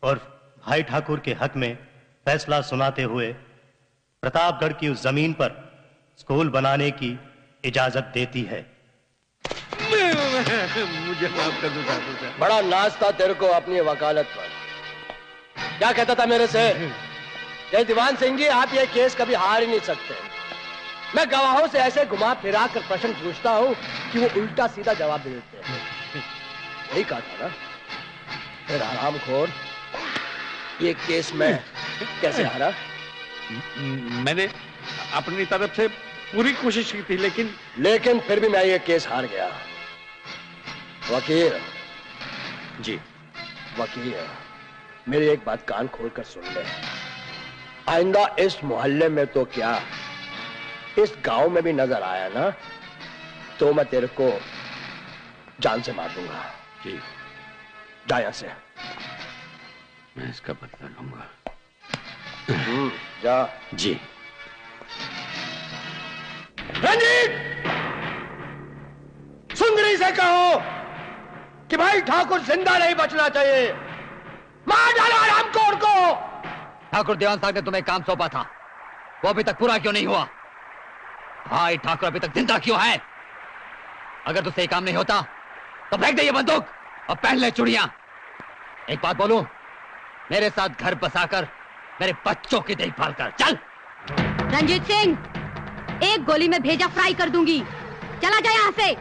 और भाई ठाकुर के हक में फैसला सुनाते हुए प्रतापगढ़ की उस जमीन पर स्कूल बनाने की इजाजत देती है। मुझे माफ कर दो ठाकुर साहब। बड़ा नाज था तेरे को अपनी वकालत पर। क्या कहता था मेरे से? ये दीवान सिंह जी, आप ये केस कभी हार ही नहीं सकते। मैं गवाहों से ऐसे घुमा फिरा कर प्रश्न पूछता हूँ कि वो उल्टा सीधा जवाब दे देते हैं। यही कहा था ना? फिर हरामखोर, ये केस में कैसे हारा? मैंने अपनी तरफ से पूरी कोशिश की थी, लेकिन फिर भी मैं ये केस हार गया। वकील जी। वकील, मेरी एक बात कान खोलकर सुन ले। आइंदा इस मोहल्ले में तो क्या, इस गांव में भी नजर आया ना, तो मैं तेरे को जान से मार दूंगा। जी। जा यहां से। मैं इसका बदला लूंगा। जा। जी। रंजीत, सुंदरी से कहो कि भाई ठाकुर जिंदा नहीं बचना चाहिए। मार डालो हरामखोर को। ठाकुर दीवान साहब ने तुम्हें काम सौंपा था, वो अभी तक पूरा क्यों नहीं हुआ? भाई ठाकुर अभी तक जिंदा क्यों है? अगर तुझसे काम नहीं होता तो फेंक दे ये बंदूक और पहन ले चूड़ियां। एक बात बोलूं, मेरे साथ घर बसाकर मेरे बच्चों की देखभाल कर। चल। रंजीत सिंह, एक गोली में भेजा फ्राई कर दूंगी। चला जा यहाँ से।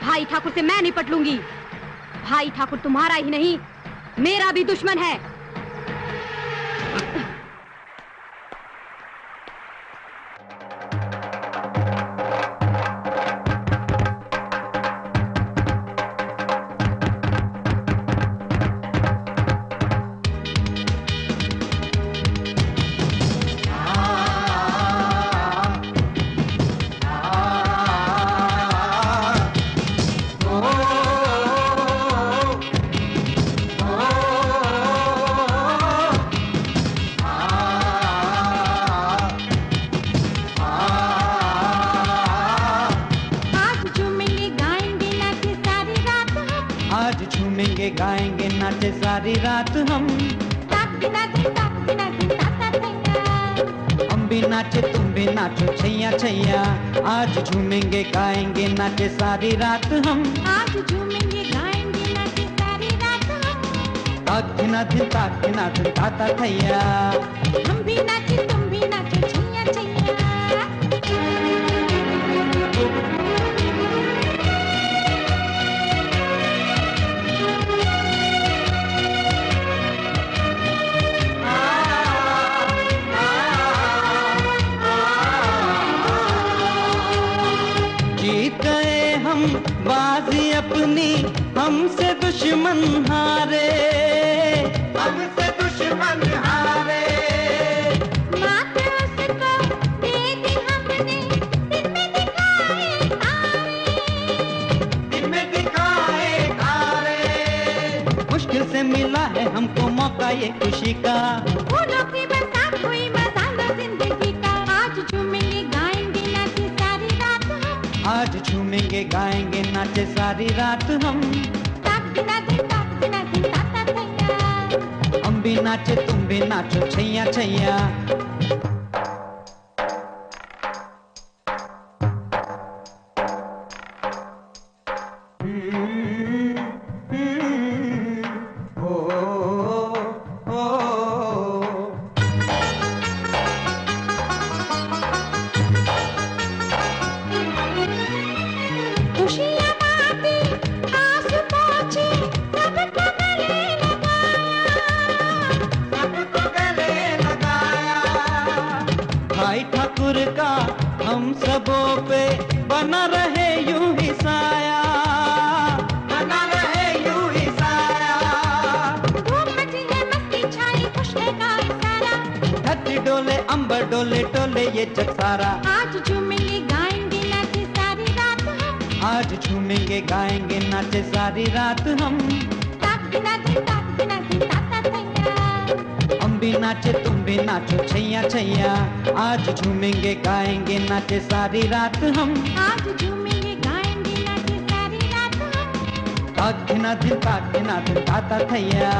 भाई ठाकुर से मैं निपट लूंगी। भाई ठाकुर तुम्हारा ही नहीं, मेरा भी दुश्मन है। गाएंगे नाचे सारी रात हम भी नाचे तुम भी नाचो छैया छैया। आज झूमेंगे गाएंगे नाचे सारी रात हम। आज झूमेंगे गाएंगे नाचे सारी रात हम। ताक दिन दिन ताता थैया। हम भी नाचे तुम भी नाचो छैया छैया। बाजी अपनी हमसे दुश्मन हारे, हमसे दुश्मन हारे। मात्र उसको दे दी हमने, दिन में दिखाए तारे, दिन में दिखाए तारे। मुश्किल से मिला है हमको मौका ये खुशी का, फूलों की बरसात हुई मजा लो जिंदगी का। आज झूमेंगे गाएंगे नाचे सारी रात हम। आज झूमेंगे गाएंगे नाचे सारी रात हम। हम भी नाचे तुम भी नाचो छैया छैया। हम सबों पे बना रहे यूं ही साया, बना रहे यूं ही साया। धूम मची है मस्ती छाई खुश है गाँव सारा, धरती डोले अंबर डोले डोले ये जग सारा। आज झूमेंगे गाएंगे नाचे सारी रात हम, आज झूमेंगे गाएंगे नाचे सारी रात हम। ताक दिना दिन ताता थैया, हम भी नाचे तुम भी नाचो छैया छैया। आज झूमेंगे गाएंगे नाचे सारी रात हम, आज झूमेंगे गाएंगे नाचे सारी रात हम। ताक दिना दिन ताता थैया,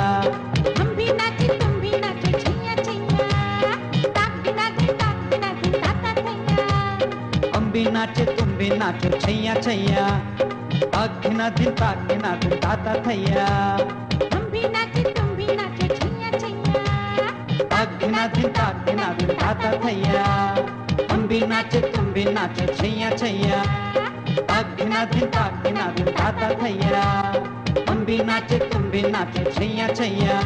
हम भी नाचे तुम भी नाचो छैया छैया। ताक दिना दिन ताता थैया, हम भी नाचे तुम भी नाचो छैया छैया। ताक दिना दिन ताता थैया, हम भी नाचे तुम भी नाचो छैया छैया। ताक दिना दिन ताता थैया, हम भी नाचे तुम भी नाचो छैया छैया। ताक दिना दिन ताता थैया, हम भी नाचे तुम भी नाचो छैया छैया।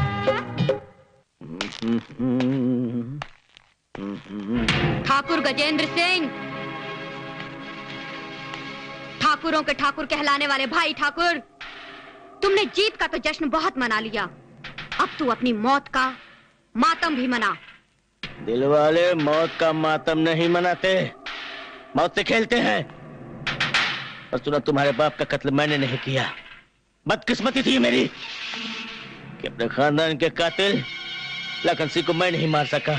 ठाकुर गजेंद्र सिंह, ठाकुरों के ठाकुर कहलाने वाले भाई ठाकुर, तुमने जीत का तो जश्न बहुत मना लिया, अब तू अपनी मौत का मातम भी मना। दिल वाले मौत का मातम नहीं मनाते, मौत से खेलते हैं। और सुना, तुम्हारे बाप का कत्ल मैंने नहीं किया। बदकिस्मती थी मेरी कि अपने खानदान के कातिल लखन सिंह को मैं नहीं मार सका।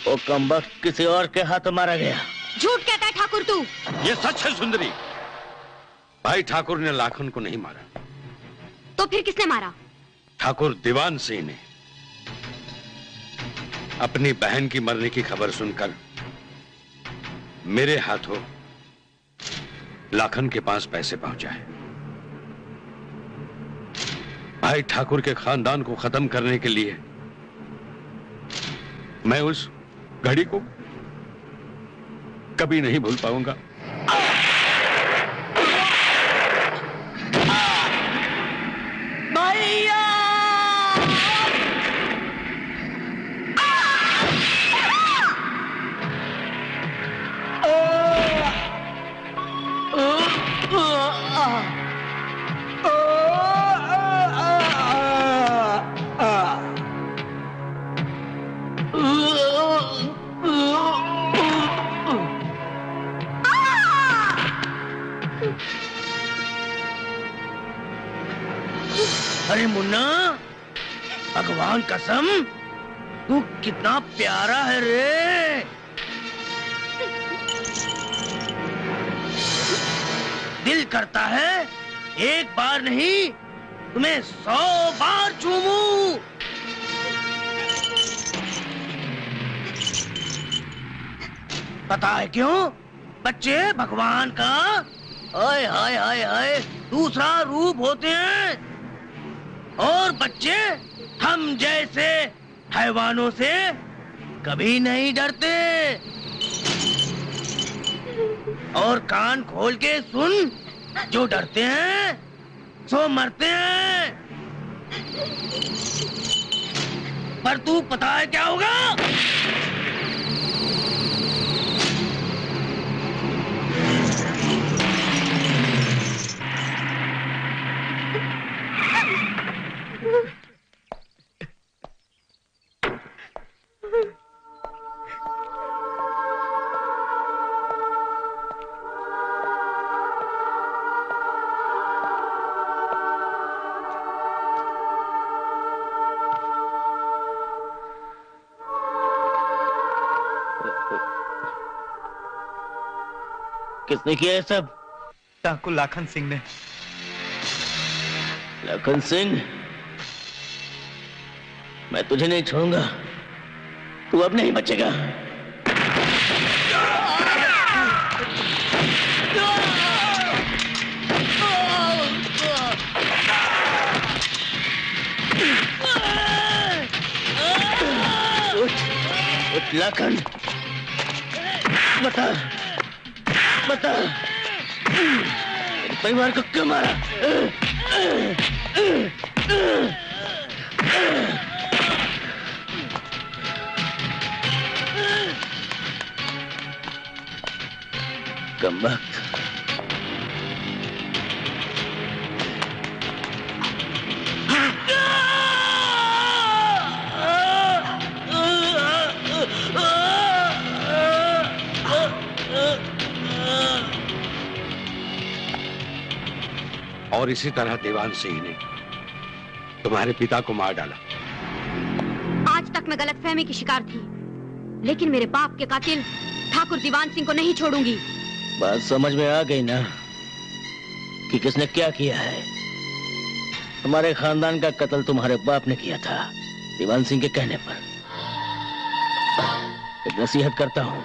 वो कमबख्त किसी और के हाथों मारा गया। झूठ कहता है ठाकुर तू। ये सच है सुंदरी, भाई ठाकुर ने लाखन को नहीं मारा। तो फिर किसने मारा? ठाकुर दीवान सिंह ने। अपनी बहन की मरने की खबर सुनकर मेरे हाथों लाखन के पास पैसे पहुंचाए। भाई ठाकुर के खानदान को खत्म करने के लिए मैं उस घड़ी को कभी नहीं भूल पाऊंगा। भैया अरे मुन्ना, भगवान कसम, तू कितना प्यारा है रे। दिल करता है एक बार नहीं तुम्हें 100 बार चूमूं। पता है क्यों? बच्चे भगवान का हाय हाय हाय हाय दूसरा रूप होते हैं, और बच्चे हम जैसे हैवानों से कभी नहीं डरते। और कान खोल के सुन, जो डरते हैं सो मरते हैं। पर तू पता है क्या होगा? किसने किया ये सब? ठाकुर लाखन सिंह ने। लखन सिंह, मैं तुझे नहीं छोड़ूंगा, तू अब नहीं बचेगा। उठ लखन, बता बता, परिवार को क्यों मारा? कमबख्त। और इसी तरह देवान सिंह ने तुम्हारे पिता को मार डाला। आज तक मैं गलतफहमी की शिकार थी, लेकिन मेरे बाप के कातिल ठाकुर दीवान सिंह को नहीं छोड़ूंगी। बात समझ में आ गई ना कि किसने क्या किया है। हमारे खानदान का कत्ल तुम्हारे बाप ने किया था, दीवान सिंह के कहने पर। एक नसीहत करता हूं,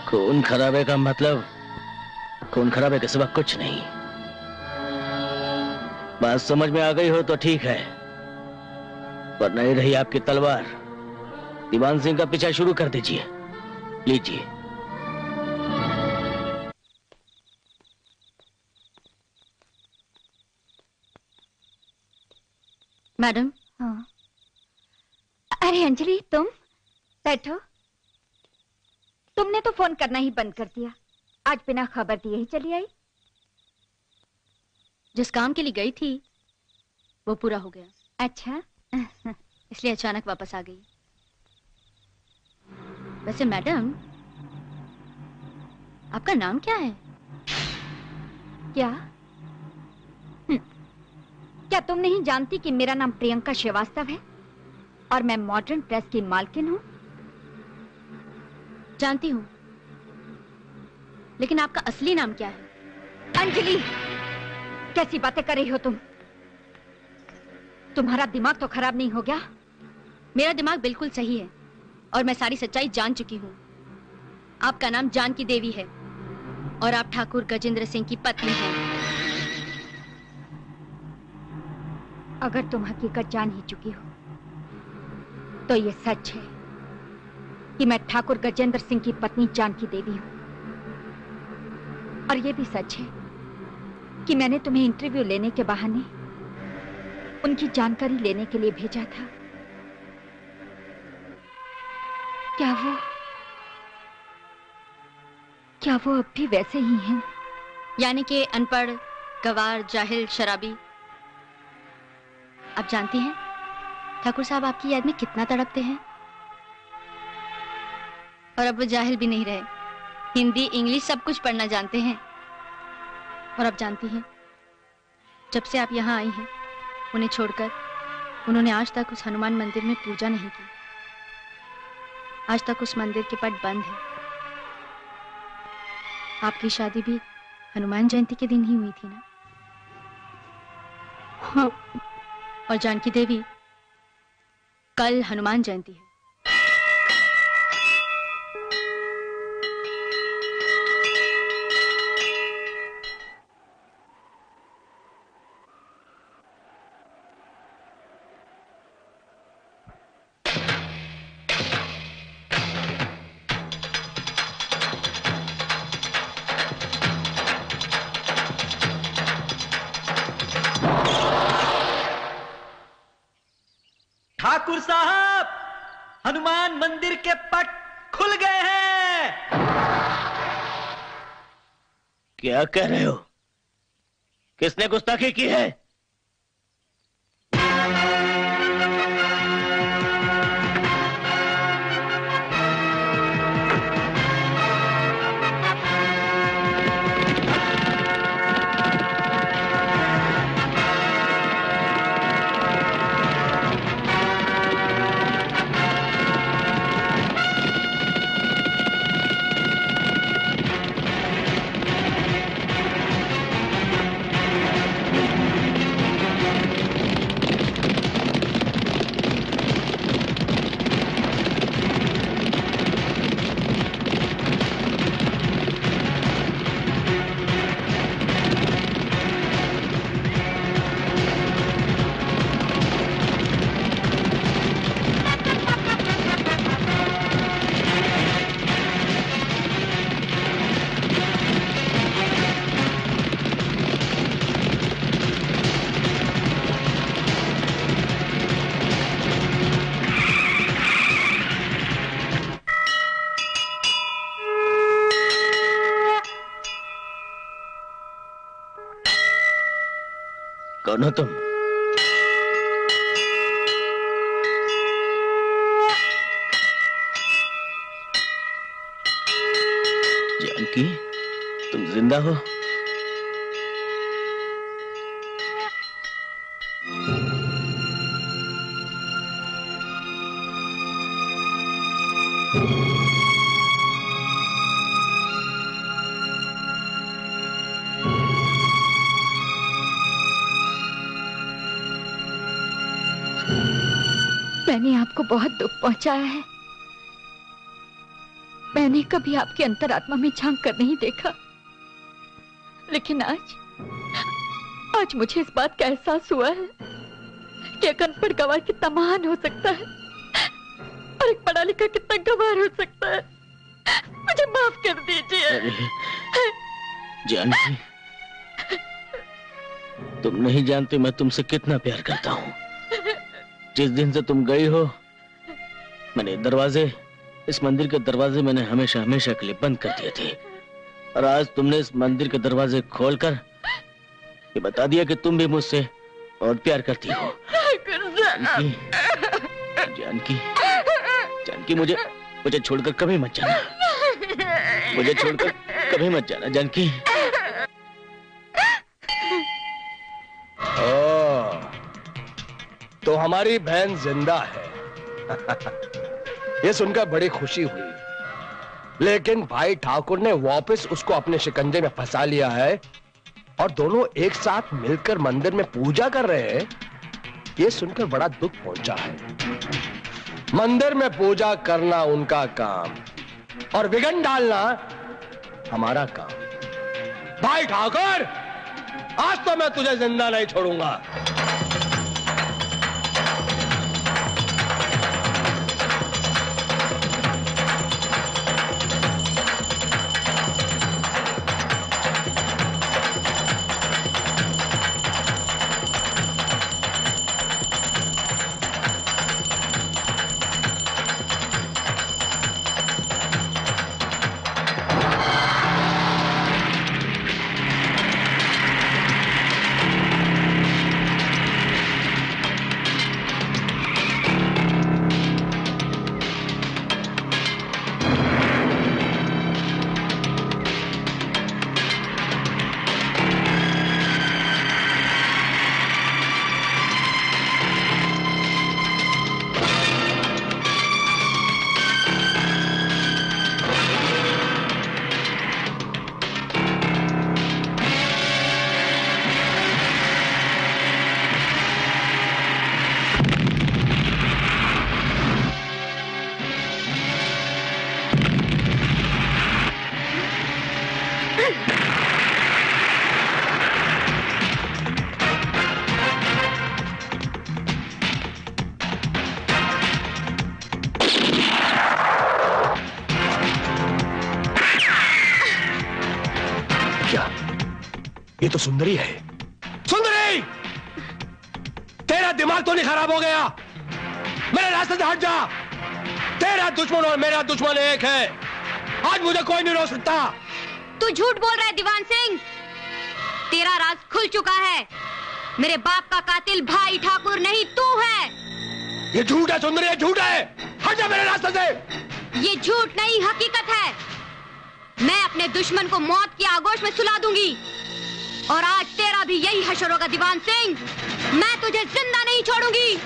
खून खराबे का मतलब खून खराबे के सिवा कुछ नहीं। बात समझ में आ गई हो तो ठीक है, पर नहीं रही आपकी तलवार, दीवान सिंह का पीछा शुरू कर दीजिए। लीजिए। मैडम। हाँ। अरे अंजलि, तुम बैठो। तुमने तो फोन करना ही बंद कर दिया, आज बिना खबर दिए ही चली आई। जिस काम के लिए गई थी वो पूरा हो गया। अच्छा। इसलिए अचानक वापस आ गई। वैसे मैडम, आपका नाम क्या है? क्या? क्या तुम नहीं जानती कि मेरा नाम प्रियंका श्रीवास्तव है और मैं मॉडर्न प्रेस की मालकिन हूँ? जानती हूँ, लेकिन आपका असली नाम क्या है? अंजलि, कैसी बातें कर रही हो तुम? तुम्हारा दिमाग तो खराब नहीं हो गया? मेरा दिमाग बिल्कुल सही है और मैं सारी सच्चाई जान चुकी हूँ। आपका नाम जानकी देवी है और आप ठाकुर गजेंद्र सिंह की पत्नी हैं। अगर तुम हकीकत जान ही चुकी हो तो ये सच है कि मैं ठाकुर गजेंद्र सिंह की पत्नी जानकी देवी हूँ, और ये भी सच है कि मैंने तुम्हें इंटरव्यू लेने के बहाने उनकी जानकारी लेने के लिए भेजा था। क्या वो अब भी वैसे ही हैं? यानी कि अनपढ़, गवार, जाहिल, शराबी। आप जानती हैं ठाकुर साहब आपकी याद में कितना तड़पते हैं। और अब वो जाहिल भी नहीं रहे, हिंदी, इंग्लिश सब कुछ पढ़ना जानते हैं। और अब जानती हैं, जब से आप यहाँ आई हैं, उन्हें छोड़कर उन्होंने आज तक उस हनुमान मंदिर में पूजा नहीं की। आज तक उस मंदिर के पट बंद है। आपकी शादी भी हनुमान जयंती के दिन ही हुई थी ना? हाँ। और जानकी देवी, कल हनुमान जयंती है। ठाकुर साहब, हनुमान मंदिर के पट खुल गए हैं। क्या कह रहे हो? किसने गुस्ताखी की है? कौन हो तुम? जानकी, तुम जिंदा हो? मैंने आपको बहुत दुख पहुंचाया है। मैंने कभी आपकी अंतरात्मा में झांक कर नहीं देखा, लेकिन आज मुझे इस बात का एहसास हुआ है कि एक अनपढ़ गवार कितना महान हो सकता है और एक पढ़ा लिखा कितना गवार हो सकता है। मुझे माफ कर दीजिए। जानकी, तुम नहीं जानते मैं तुमसे कितना प्यार करता हूँ। जिस दिन से तुम गई हो, मैंने दरवाजे, इस मंदिर के दरवाजे मैंने हमेशा हमेशा के लिए बंद कर दिए थे, और आज तुमने इस मंदिर के दरवाजे खोलकर ये बता दिया कि तुम भी मुझसे और प्यार करती हो। जानकी, जानकी, जानकी, मुझे छोड़कर कभी मत जाना। मुझे छोड़कर कभी मत जाना जानकी। तो हमारी बहन जिंदा है। ये सुनकर बड़ी खुशी हुई, लेकिन भाई ठाकुर ने वापस उसको अपने शिकंजे में फंसा लिया है और दोनों एक साथ मिलकर मंदिर में पूजा कर रहे हैं। ये सुनकर बड़ा दुख पहुंचा है। मंदिर में पूजा करना उनका काम और विघ्न डालना हमारा काम। भाई ठाकुर, आज तो मैं तुझे जिंदा नहीं छोड़ूंगा। ये तो सुंदरी है। सुंदरी, तेरा दिमाग तो नहीं खराब हो गया? मेरे रास्ते से हट जा। तेरा दुश्मन और मेरा दुश्मन एक है। आज मुझे कोई नहीं रोक सकता। तू झूठ बोल रहा है दीवान सिंह। तेरा राज खुल चुका है। मेरे बाप का कातिल भाई ठाकुर नहीं, तू है। ये झूठ है सुंदरी, ये झूठ है। हट जा मेरे रास्ते से। ये झूठ नहीं, हकीकत है। मैं अपने दुश्मन को मौत की आगोश में सुला दूंगी, और आज तेरा भी यही हश्र होगा दीवान सिंह। मैं तुझे जिंदा नहीं छोड़ूंगी।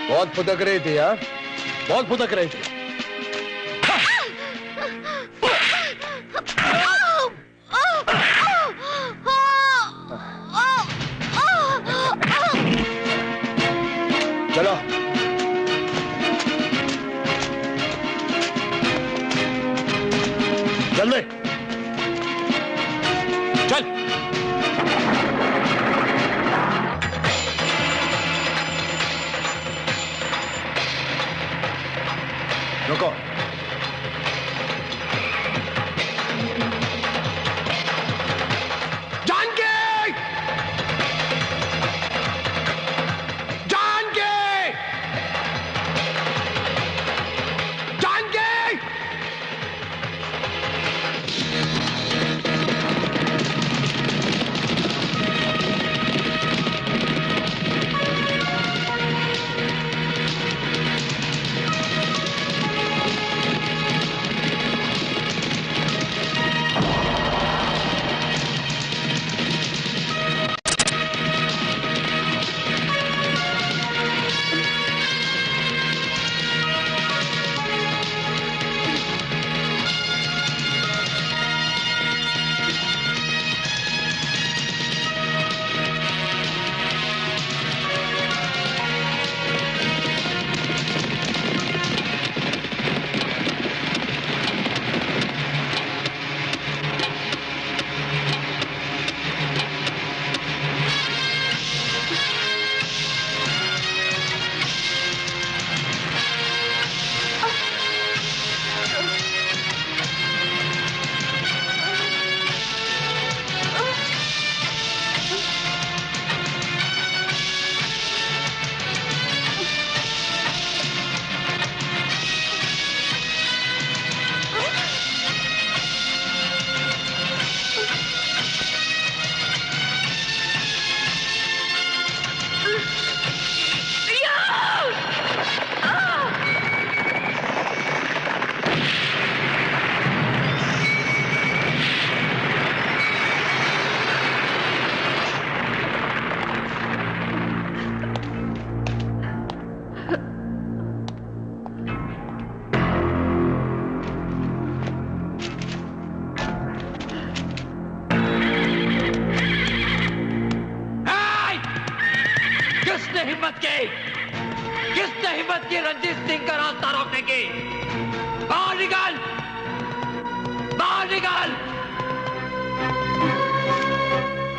बहुत फुदक रही थी यार, बहुत फुदक रही थी। चलो जल्दी चल। हिम्मत की? किसने हिम्मत की रंजीत सिंह का रास्ता रोकने की? बाहर निकाल, बाहर निकाल।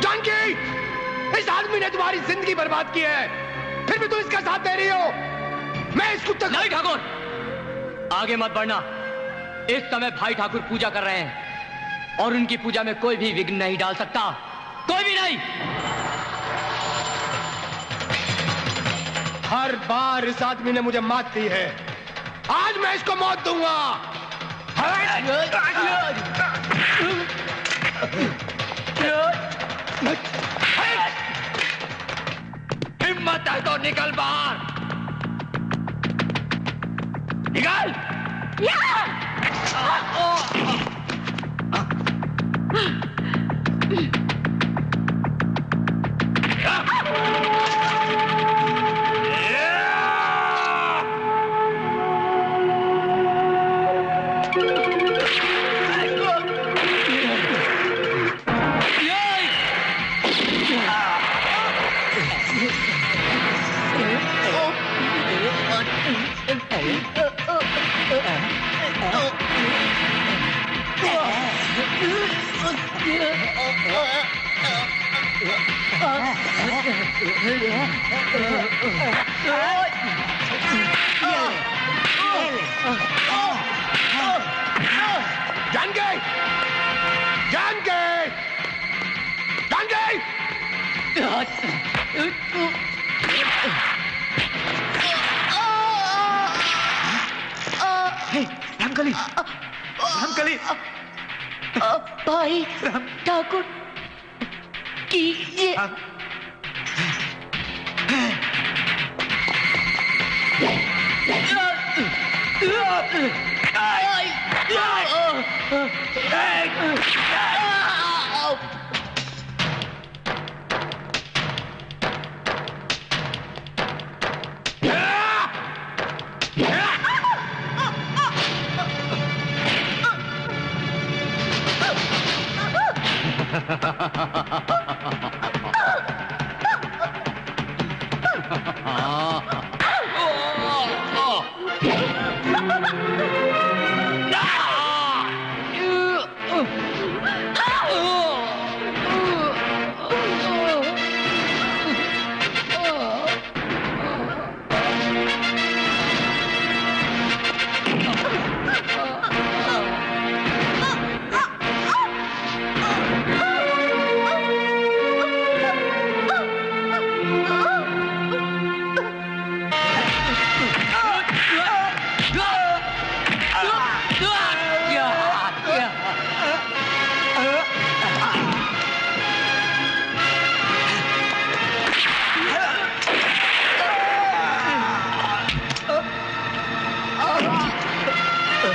जानकी, इस आदमी ने तुम्हारी जिंदगी बर्बाद की है, फिर भी तुम इसका साथ दे रही हो। मैं इस कुत्ते नहीं ठाकुर, आगे मत बढ़ना। इस समय भाई ठाकुर पूजा कर रहे हैं और उनकी पूजा में कोई भी विघ्न नहीं डाल सकता, कोई भी नहीं। हर बार इस आदमी ने मुझे मात दी है, आज मैं इसको मौत दूंगा। हिम्मत है तो निकल बाहर, निकल। रामकली, रामकली, भाई ठाकुर की ये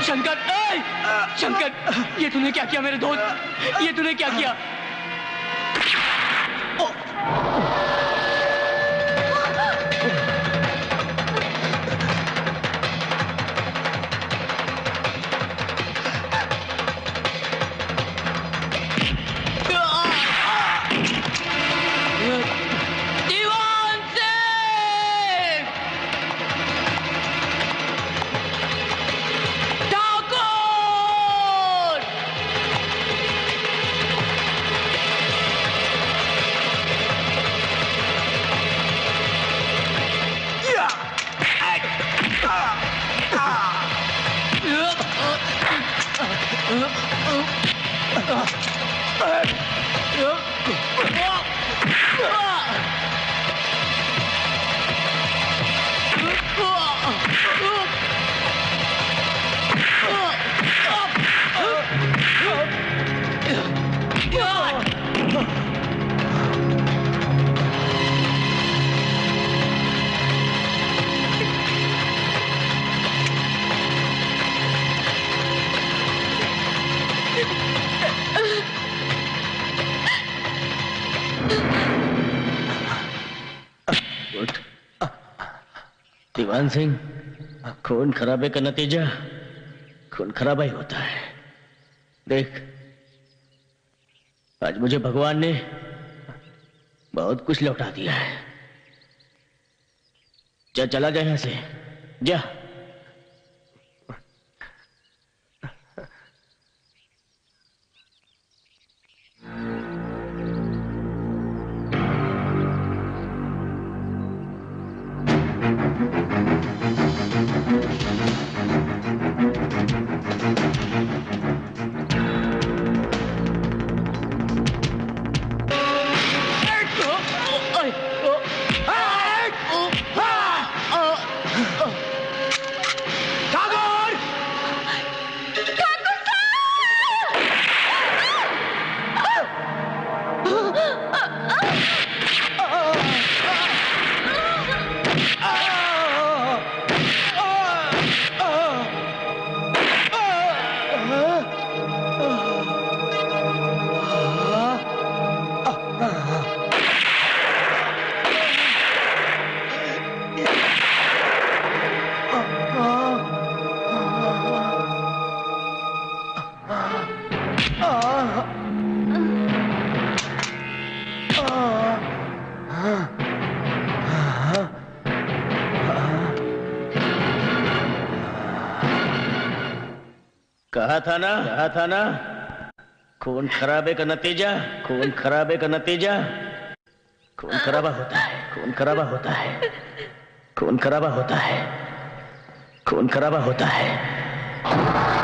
शंकर, शंकर, ये तूने क्या किया मेरे दोस्त? ये तूने क्या किया? दीवान सिंह, खून खराबे का नतीजा खून खराबा ही होता है। देख, आज मुझे भगवान ने बहुत कुछ लौटा दिया है, जा, चला जा यहां से, जा। कहा था ना, खून खराबे का नतीजा, खून खराबा होता है, खून खराबा होता है।